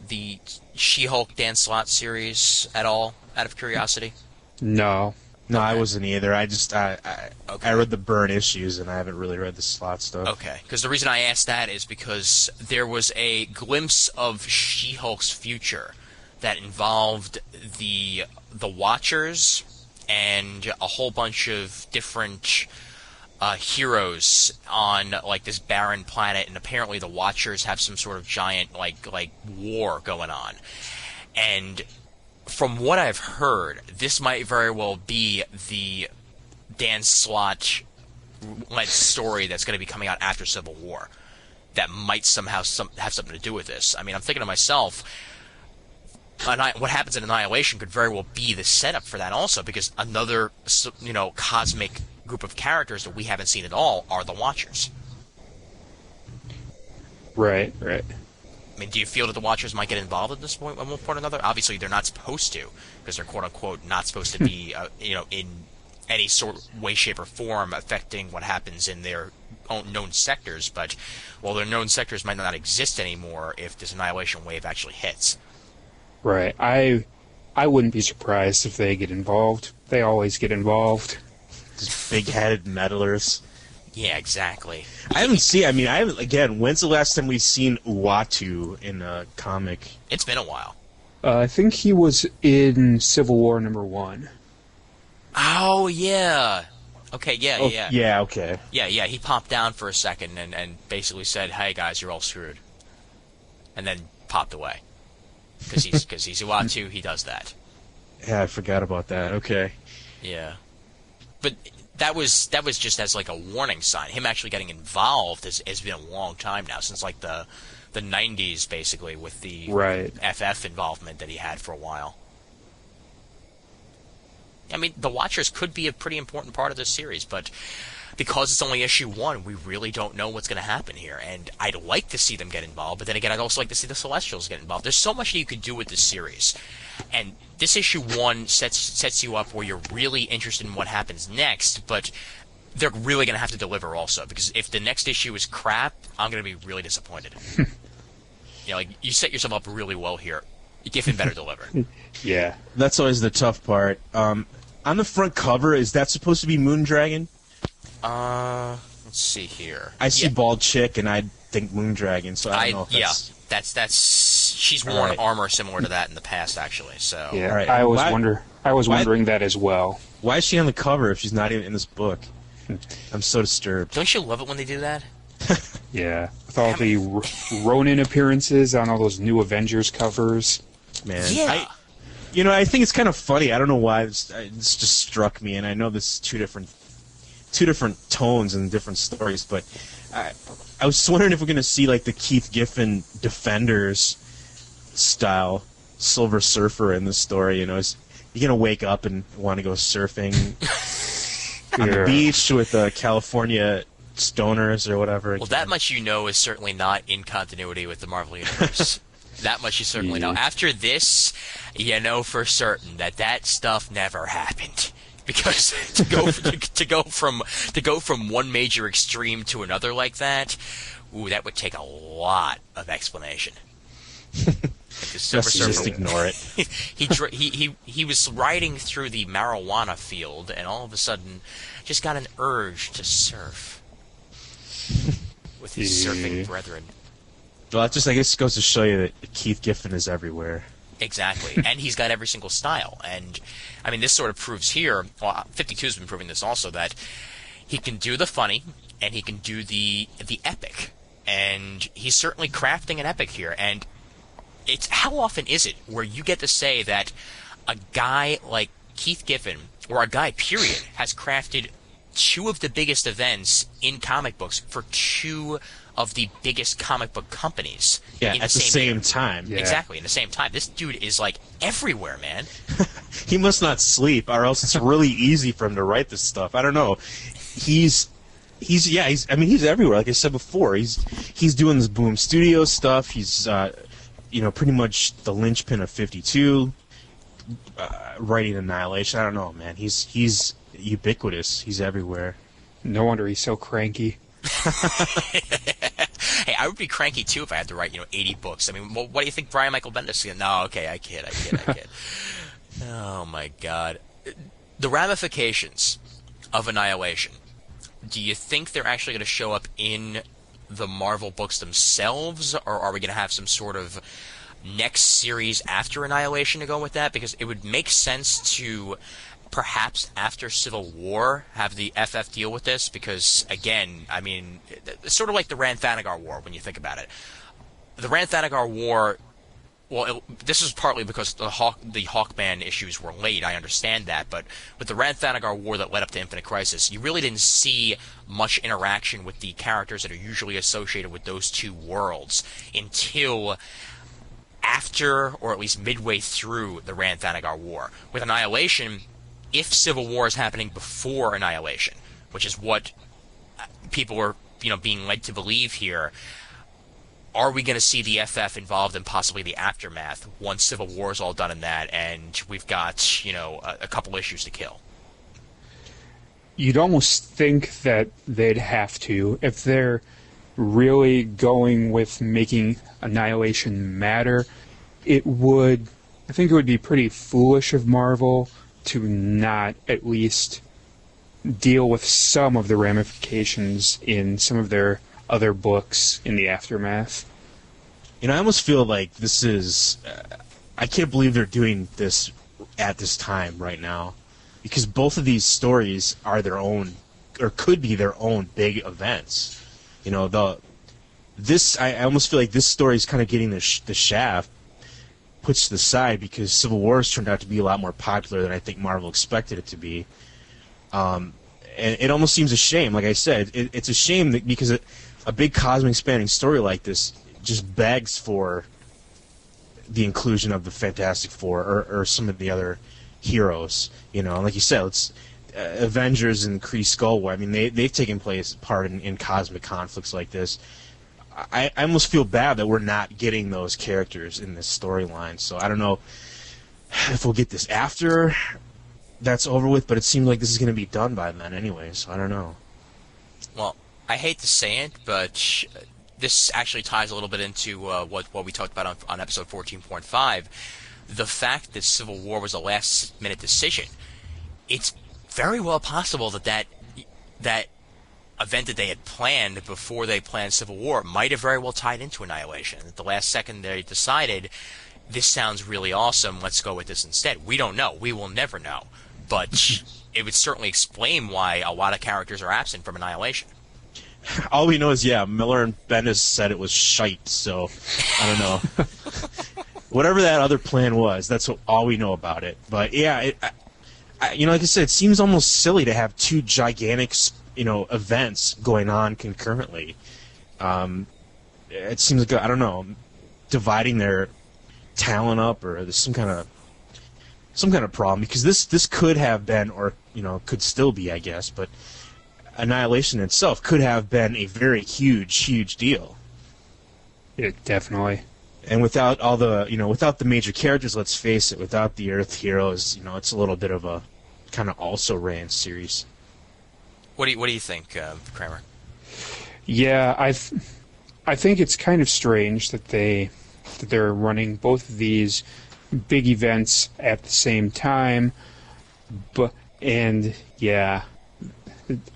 the She-Hulk Dan Slott series at all, out of curiosity? No. No, Okay. I wasn't either. I just I read the Byrne issues, and I haven't really read the Slott stuff. Okay, because the reason I asked that is because there was a glimpse of She-Hulk's future that involved the Watchers and a whole bunch of different heroes on like this barren planet, and apparently the Watchers have some sort of giant like war going on. And from what I've heard, this might very well be the Dan Slott led story that's going to be coming out after Civil War. That might somehow have something to do with this. I mean, I'm thinking to myself, what happens in Annihilation could very well be the setup for that also, because another, cosmic group of characters that we haven't seen at all are the Watchers. Right. I mean, do you feel that the Watchers might get involved at this point at one point or another? Obviously, they're not supposed to, because they're quote-unquote not supposed to be, in any sort of way, shape, or form affecting what happens in their own known sectors. But, well, their known sectors might not exist anymore if this Annihilation wave actually hits. Right. I wouldn't be surprised if they get involved. They always get involved. These big-headed meddlers. Yeah, exactly. Again, when's the last time we've seen Uatu in a comic? It's been a while. I think he was in Civil War #1. Oh, yeah. Okay, yeah. Yeah, okay. Yeah, he popped down for a second and basically said, "Hey, guys, you're all screwed." And then popped away. Because he's Uatu, he does that. Yeah, I forgot about that. Okay. Yeah. But that was just as like a warning sign. Him actually getting involved has been a long time now, since like the 90s, basically, with the FF involvement that he had for a while. I mean, the Watchers could be a pretty important part of this series, but because it's only issue 1, we really don't know what's going to happen here. And I'd like to see them get involved, but then again, I'd also like to see the Celestials get involved. There's so much that you could do with this series. And this issue 1 sets you up where you're really interested in what happens next, but they're really going to have to deliver also, because if the next issue is crap, I'm going to be really disappointed. You set yourself up really well here. Giffen better deliver. Yeah. That's always the tough part. On the front cover, is that supposed to be Moondragon? Let's see here. I see Bald Chick, and I think Moondragon, so I don't know if that's... that's she's worn armor similar to that in the past, actually. So yeah, right. I was wondering that as well. Why is she on the cover if she's not even in this book? I'm so disturbed. Don't you love it when they do that? Yeah, with all the Ronin appearances on all those new Avengers covers. Man, yeah. I think it's kind of funny. I don't know why this just struck me, and I know this is two different tones and different stories, but I was wondering if we're going to see like the Keith Giffen Defenders style Silver Surfer in this story. Is he going to wake up and want to go surfing on the beach with California stoners or whatever? Well, that much is certainly not in continuity with the Marvel Universe. That much you certainly know. After this, you know for certain that stuff never happened. Because to go from one major extreme to another like that, that would take a lot of explanation. Just ignore it. He was riding through the marijuana field, and all of a sudden, just got an urge to surf with his surfing brethren. Well, that just, I guess, goes to show you that Keith Giffen is everywhere. Exactly, and he's got every single style. And, I mean, this sort of proves here, 52's been proving this also, that he can do the funny, and he can do the epic. And he's certainly crafting an epic here. And how often is it where you get to say that a guy like Keith Giffen, or a guy, period, has crafted 2 of the biggest events in comic books for 2 of the biggest comic book companies at the same time. Yeah. Exactly, in the same time. This dude is, like, everywhere, man. He must not sleep, or else it's really easy for him to write this stuff. I don't know. He's everywhere. Like I said before, he's doing this Boom Studios stuff. He's, pretty much the linchpin of 52, writing Annihilation. I don't know, man. He's ubiquitous. He's everywhere. No wonder he's so cranky. Hey, I would be cranky too if I had to write, 80 books. I mean, what do you think Brian Michael Bendis is? No, okay, I kid. Oh my God. The ramifications of Annihilation. Do you think they're actually going to show up in the Marvel books themselves, or are we going to have some sort of next series after Annihilation to go with that, because it would make sense to perhaps after Civil War have the FF deal with this, because again, I mean, it's sort of like the Rann-Thanagar War when you think about it. The Rann-Thanagar War, well, this is partly because the Hawkman issues were late, I understand that, but with the Rann-Thanagar War that led up to Infinite Crisis, you really didn't see much interaction with the characters that are usually associated with those two worlds until after, or at least midway through, the Rann-Thanagar War. With Annihilation, if Civil War is happening before Annihilation, which is what people are, being led to believe here, are we going to see the FF involved in possibly the aftermath once Civil War is all done in that, and we've got, a couple issues to kill? You'd almost think that they'd have to, if they're really going with making Annihilation matter. I think it would be pretty foolish of Marvel to not at least deal with some of the ramifications in some of their other books in the aftermath. I almost feel like this is... I can't believe they're doing this at this time right now, because both of these stories are their own, or could be their own big events. I almost feel like this story is kind of getting the shaft put to the side because Civil War has turned out to be a lot more popular than I think Marvel expected it to be. And it almost seems a shame. Like I said, it's a shame that because a big cosmic spanning story like this just begs for the inclusion of the Fantastic Four or some of the other heroes. Like you said, it's Avengers and Kree Skull War. I mean, they've taken part in cosmic conflicts like this. I almost feel bad that we're not getting those characters in this storyline. So I don't know if we'll get this after that's over with, but it seems like this is going to be done by then anyway, so I don't know. Well, I hate to say it, but this actually ties a little bit into what we talked about on episode 14.5. The fact that Civil War was a last-minute decision. It's very well possible that event that they had planned before they planned Civil War might have very well tied into Annihilation. At the last second, they decided, this sounds really awesome, let's go with this instead. We don't know. We will never know. But it would certainly explain why a lot of characters are absent from Annihilation. All we know is, Miller and Bendis said it was shite, so I don't know. Whatever that other plan was, that's all we know about it. But, like I said, it seems almost silly to have two gigantic events going on concurrently. It seems like, I don't know, dividing their talent up, or there's some kind of problem, because this could have been, or could still be, I guess, but Annihilation itself could have been a very huge deal. It definitely. And without all the without the major characters, let's face it, without the Earth heroes, it's a little bit of a kind of also ran series. What do you think, Kramer? Yeah, I think it's kind of strange that they're running both of these big events at the same time,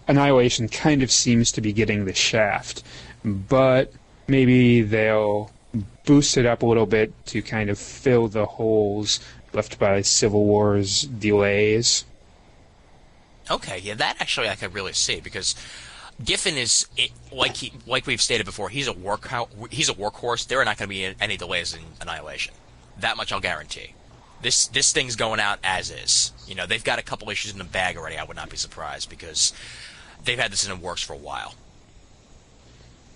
Annihilation kind of seems to be getting the shaft, but maybe they'll boost it up a little bit to kind of fill the holes left by Civil War's delays. Okay, yeah, that actually I could really see, because Giffen is like we've stated before. He's a workhorse. There are not going to be any delays in Annihilation. That much I'll guarantee. This thing's going out as is. They've got a couple issues in the bag already. I would not be surprised, because they've had this in the works for a while.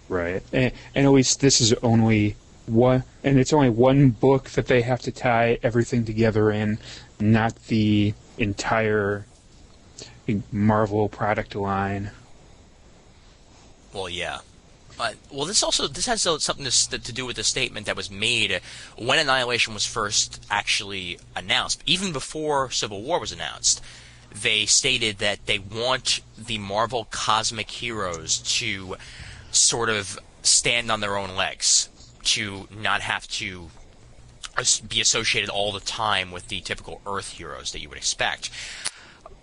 Right, and at least this is only one, and it's only one book that they have to tie everything together in, not the entire Marvel product line. Well, yeah. This has something to do with the statement that was made when Annihilation was first actually announced. Even before Civil War was announced, they stated that they want the Marvel cosmic heroes to sort of stand on their own legs, to not have to be associated all the time with the typical Earth heroes that you would expect.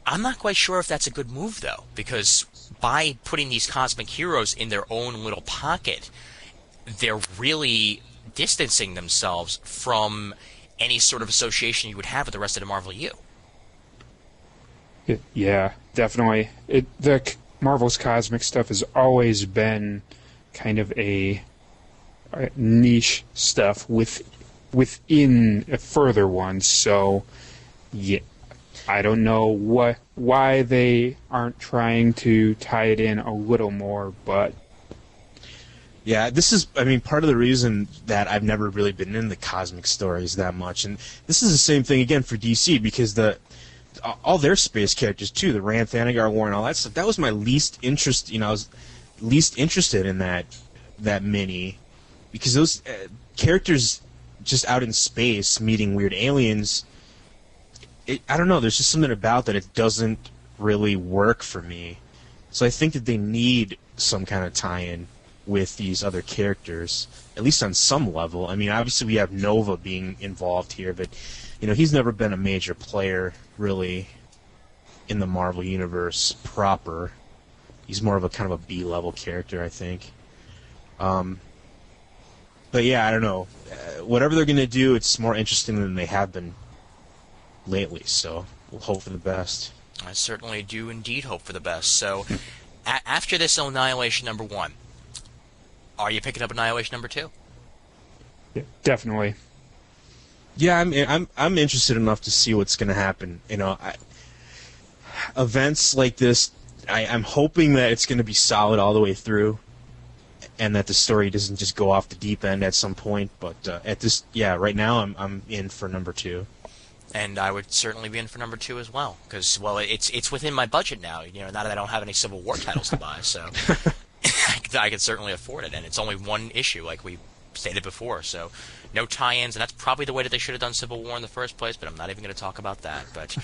I'm not quite sure if that's a good move, though, because by putting these cosmic heroes in their own little pocket, they're really distancing themselves from any sort of association you would have with the rest of the Marvel U. Yeah, definitely. Marvel's cosmic stuff has always been kind of a niche stuff within a further one. So, yeah, I don't know why they aren't trying to tie it in a little more, but yeah, this is, I mean, part of the reason that I've never really been in the cosmic stories that much, and this is the same thing again for DC, because all their space characters too, the Rand Thanagar War and all that stuff, that was my least interest. I was least interested in that mini, because those characters just out in space meeting weird aliens, I don't know, there's just something about that, it doesn't really work for me. So I think that they need some kind of tie-in with these other characters, at least on some level. I mean, obviously we have Nova being involved here, but he's never been a major player really in the Marvel universe proper. He's more of a kind of a B-level character, I think. But yeah, I don't know. Whatever they're going to do, it's more interesting than they have been lately, so we'll hope for the best. I certainly do indeed hope for the best. So, after this Annihilation #1, are you picking up Annihilation #2? yeah, definitely. Yeah, I'm interested enough to see what's going to happen. Events like this, I'm hoping that it's going to be solid all the way through, and that the story doesn't just go off the deep end at some point. But right now I'm in for #2. And I would certainly be in for #2 as well, because it's within my budget now. Now that I don't have any Civil War titles to buy, so I can certainly afford it. And it's only one issue, like we stated before, so no tie-ins, and that's probably the way that they should have done Civil War in the first place. But I'm not even going to talk about that. But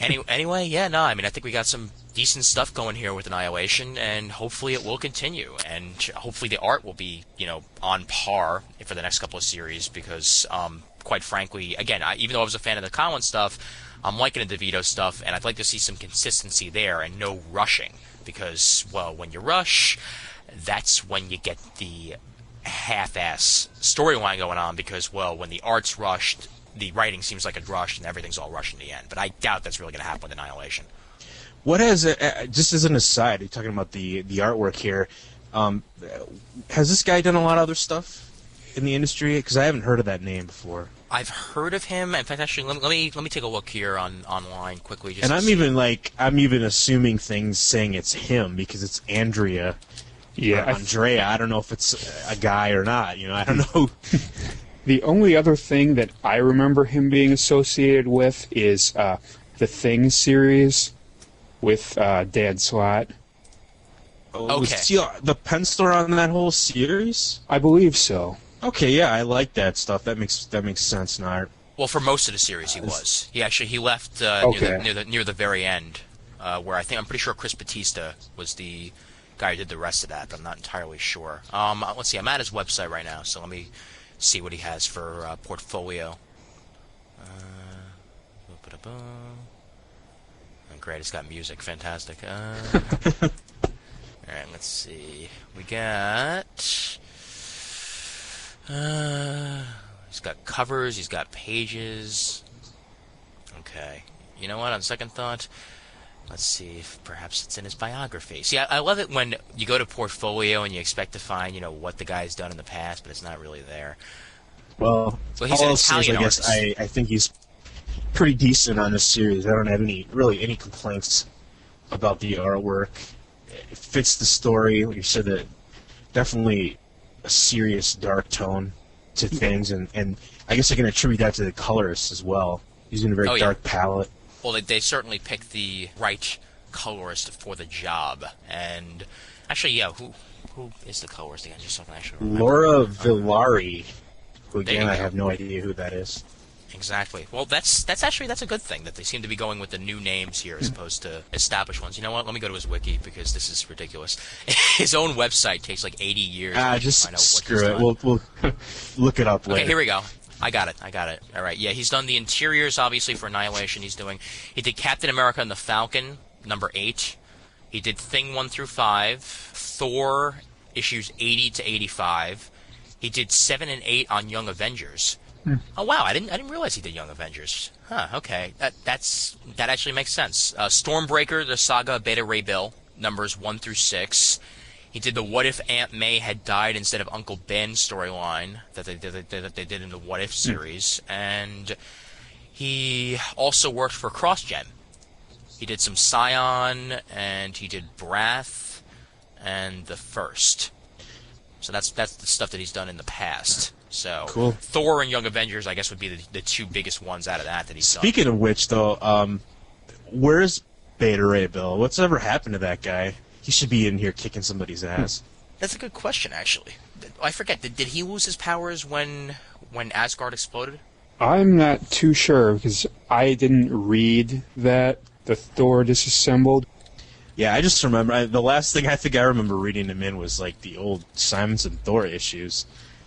anyway, yeah, no, I mean, I think we got some decent stuff going here with Annihilation, and hopefully it will continue, and hopefully the art will be on par for the next couple of series, because quite frankly, again, even though I was a fan of the Collins stuff, I'm liking the DeVito stuff, and I'd like to see some consistency there and no rushing, because, well, when you rush, that's when you get the half-ass storyline going on, because, well, when the art's rushed, the writing seems like it's rushed, and everything's all rushed in the end. But I doubt that's really going to happen with Annihilation. What has, just as an aside, you're talking about the artwork here, has this guy done a lot of other stuff in the industry? Because I haven't heard of that name before. I've heard of him. In fact, actually, let me take a look here online quickly. And I'm even assuming things saying it's him because it's Andrea. Yeah, Andrea. I don't know if it's a guy or not. I don't know. The only other thing that I remember him being associated with is the Thing series with Dan Slott. Oh, okay. Was he the penciler on that whole series? I believe so. Okay, yeah, I like that stuff. That makes sense now. Well, for most of the series, he was. He left near the very end, where I'm pretty sure Chris Batista was the guy who did the rest of that, but I'm not entirely sure. Let's see. I'm at his website right now, so let me see what he has for portfolio. Great, it's got music. Fantastic. All right, let's see. We got. He's got covers. He's got pages. Okay. You know what? On second thought, let's see if perhaps it's in his biography. See, I love it when you go to portfolio and you expect to find, what the guy's done in the past, but it's not really there. Well, he's an Italian artist. I think he's pretty decent on this series. I don't have any complaints about the artwork. It fits the story. Like you said, that definitely a serious dark tone to things, and I guess I can attribute that to the colorist as well. Using a very dark palette. Well, they certainly picked the right colorist for the job. And actually, yeah, who is the colorist again? Just so I can actually remember. Laura Villari, who again I have no idea who that is. Exactly. Well, that's a good thing that they seem to be going with the new names here as opposed to established ones. You know what? Let me go to his wiki because this is ridiculous. His own website takes like 80 years. Just find out screw it. We'll look it up later. Okay, here we go. I got it. All right. Yeah, he's done the interiors, obviously, for Annihilation. He did Captain America and the Falcon, #8. He did Thing 1 through 5, Thor issues 80 to 85, He did 7 and 8 on Young Avengers. Oh wow, I didn't realize he did Young Avengers. Huh, okay. That actually makes sense. Stormbreaker, the Saga of Beta Ray Bill, numbers 1 through 6. He did the What If Aunt May Had Died Instead of Uncle Ben storyline that they did in the What If series, and he also worked for CrossGen. He did some Scion, and he did Brath, and The First. So that's the stuff that he's done in the past. So Cool. Thor and Young Avengers, I guess, would be the two biggest ones out of that he's done. Speaking of which, though, where's Beta Ray Bill? What's ever happened to that guy? He should be in here kicking somebody's ass. That's a good question, actually. I forget. Did he lose his powers when Asgard exploded? I'm not too sure because I didn't read that the Thor disassembled. Yeah, I just remember the last thing I think I remember reading him in was like the old Simonson Thor issues.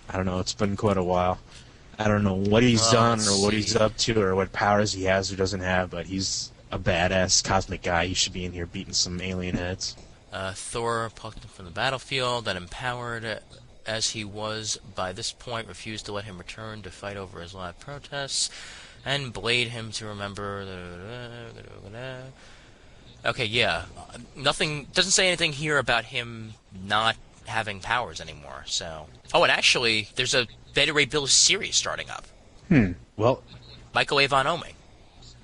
I don't know. It's been quite a while. I don't know what he's done or what he's up to or what powers he has or doesn't have, but he's a badass cosmic guy. He should be in here beating some alien heads. Thor plucked him from the battlefield and empowered as he was by this point refused to let him return to fight over his live protests and Blade him to remember. Okay, yeah. Nothing doesn't say anything here about him not having powers anymore. So, and actually, there's a Beta Ray Bill series starting up. Well, Michael Avon Oeming.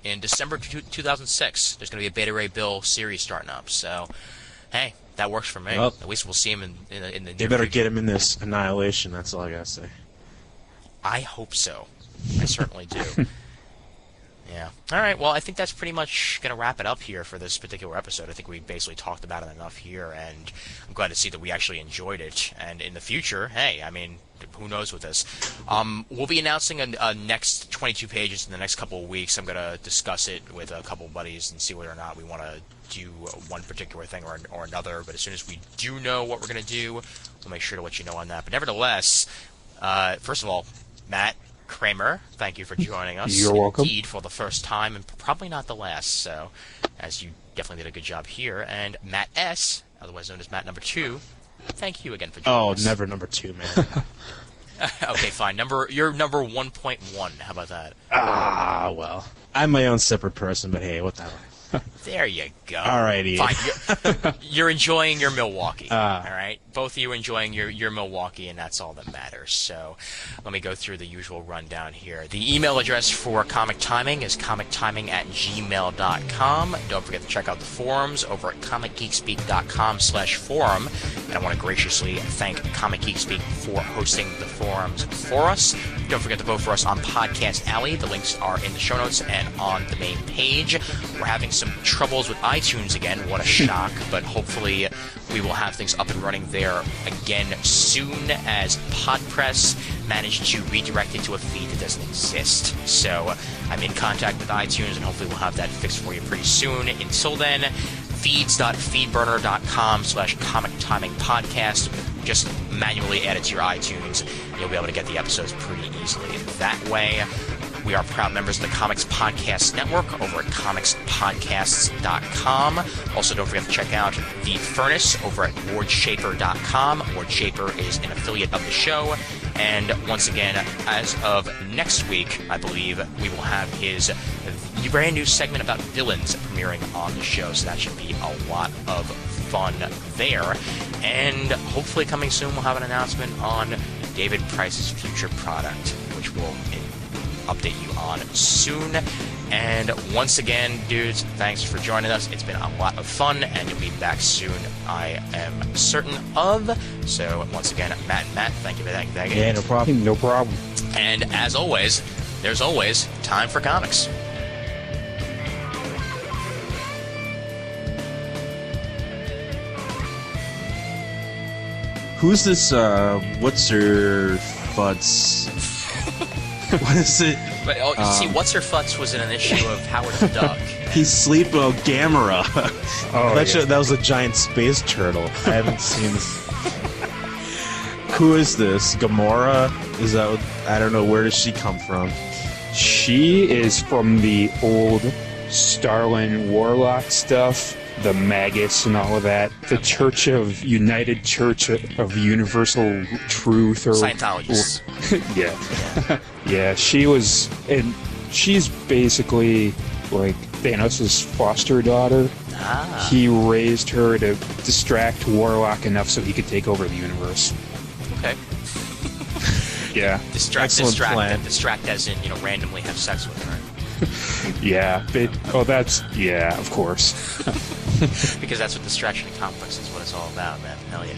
In December 2006, there's going to be a Beta Ray Bill series starting up. So, hey, that works for me. Well, at least we'll see him in the. they better get him in this Annihilation. That's all I gotta say. I hope so. I certainly do. Yeah. All right. Well, I think that's pretty much going to wrap it up here for this particular episode. I think we basically talked about it enough here, and I'm glad to see that we actually enjoyed it. And in the future, hey, I mean, who knows with this? We'll be announcing a next 22 pages in the next couple of weeks. I'm going to discuss it with a couple of buddies and see whether or not we want to do one particular thing or another. But as soon as we do know what we're going to do, we'll make sure to let you know on that. But nevertheless, first of all, Matt Kramer, thank you for joining us. You're welcome. Indeed, for the first time, and probably not the last, so, as you definitely did a good job here. And Matt S., otherwise known as Matt number 2, thank you again for joining us. Never number 2, man. Okay, fine. You're number 1.1. How about that? Well. I'm my own separate person, but hey, what the hell? There you go. All right, Ian. Fine. You're enjoying your Milwaukee. All right? Both of you enjoying your Milwaukee, and that's all that matters. So let me go through the usual rundown here. The email address for Comic Timing is comictiming@gmail.com. Don't forget to check out the forums over at comicgeekspeak.com/forum. And I want to graciously thank Comic Geek Speak for hosting the forums for us. Don't forget to vote for us on Podcast Alley. The links are in the show notes and on the main page. We're having some troubles with iTunes again. What a shock. But hopefully we will have things up and running there again soon as PodPress managed to redirect it to a feed that doesn't exist. So I'm in contact with iTunes, and hopefully we'll have that fixed for you pretty soon. Until then, feeds.feedburner.com/comic-timing-podcast. Just manually add it to your iTunes, and you'll be able to get the episodes pretty easily that way. We are proud members of the Comics Podcast Network over at comicspodcasts.com. Also, don't forget to check out The Furnace over at wardshaper.com. Ward Shaper is an affiliate of the show. And once again, as of next week, I believe, we will have his brand new segment about villains premiering on the show. So that should be a lot of fun there. And hopefully coming soon, we'll have an announcement on David Price's future product, which will update you on soon. And once again, dudes, thanks for joining us. It's been a lot of fun, and you'll be back soon, I am certain of. So once again, Matt, thank you for that. Yeah, no problem. No problem. And as always, there's always time for comics. Who's this, what's her futz? What is it? But see, What's Her Futz was in an issue of Howard the Duck. He's Sleepo Gamera. Yeah. That was a giant space turtle. I haven't seen this. Who is this? Gamora? Is that? I don't know. Where does she come from? She is from the old Starlin Warlock stuff, the Magus and all of that, the United Church of Universal Truth, or Scientologists. Yeah. Yeah, she's basically like Thanos' foster daughter. Ah. He raised her to distract Warlock enough so he could take over the universe. Okay. Yeah. Distract as in, randomly have sex with her. Yeah. Of course. Because that's what distraction in comic books is what it's all about, man. Hell yeah.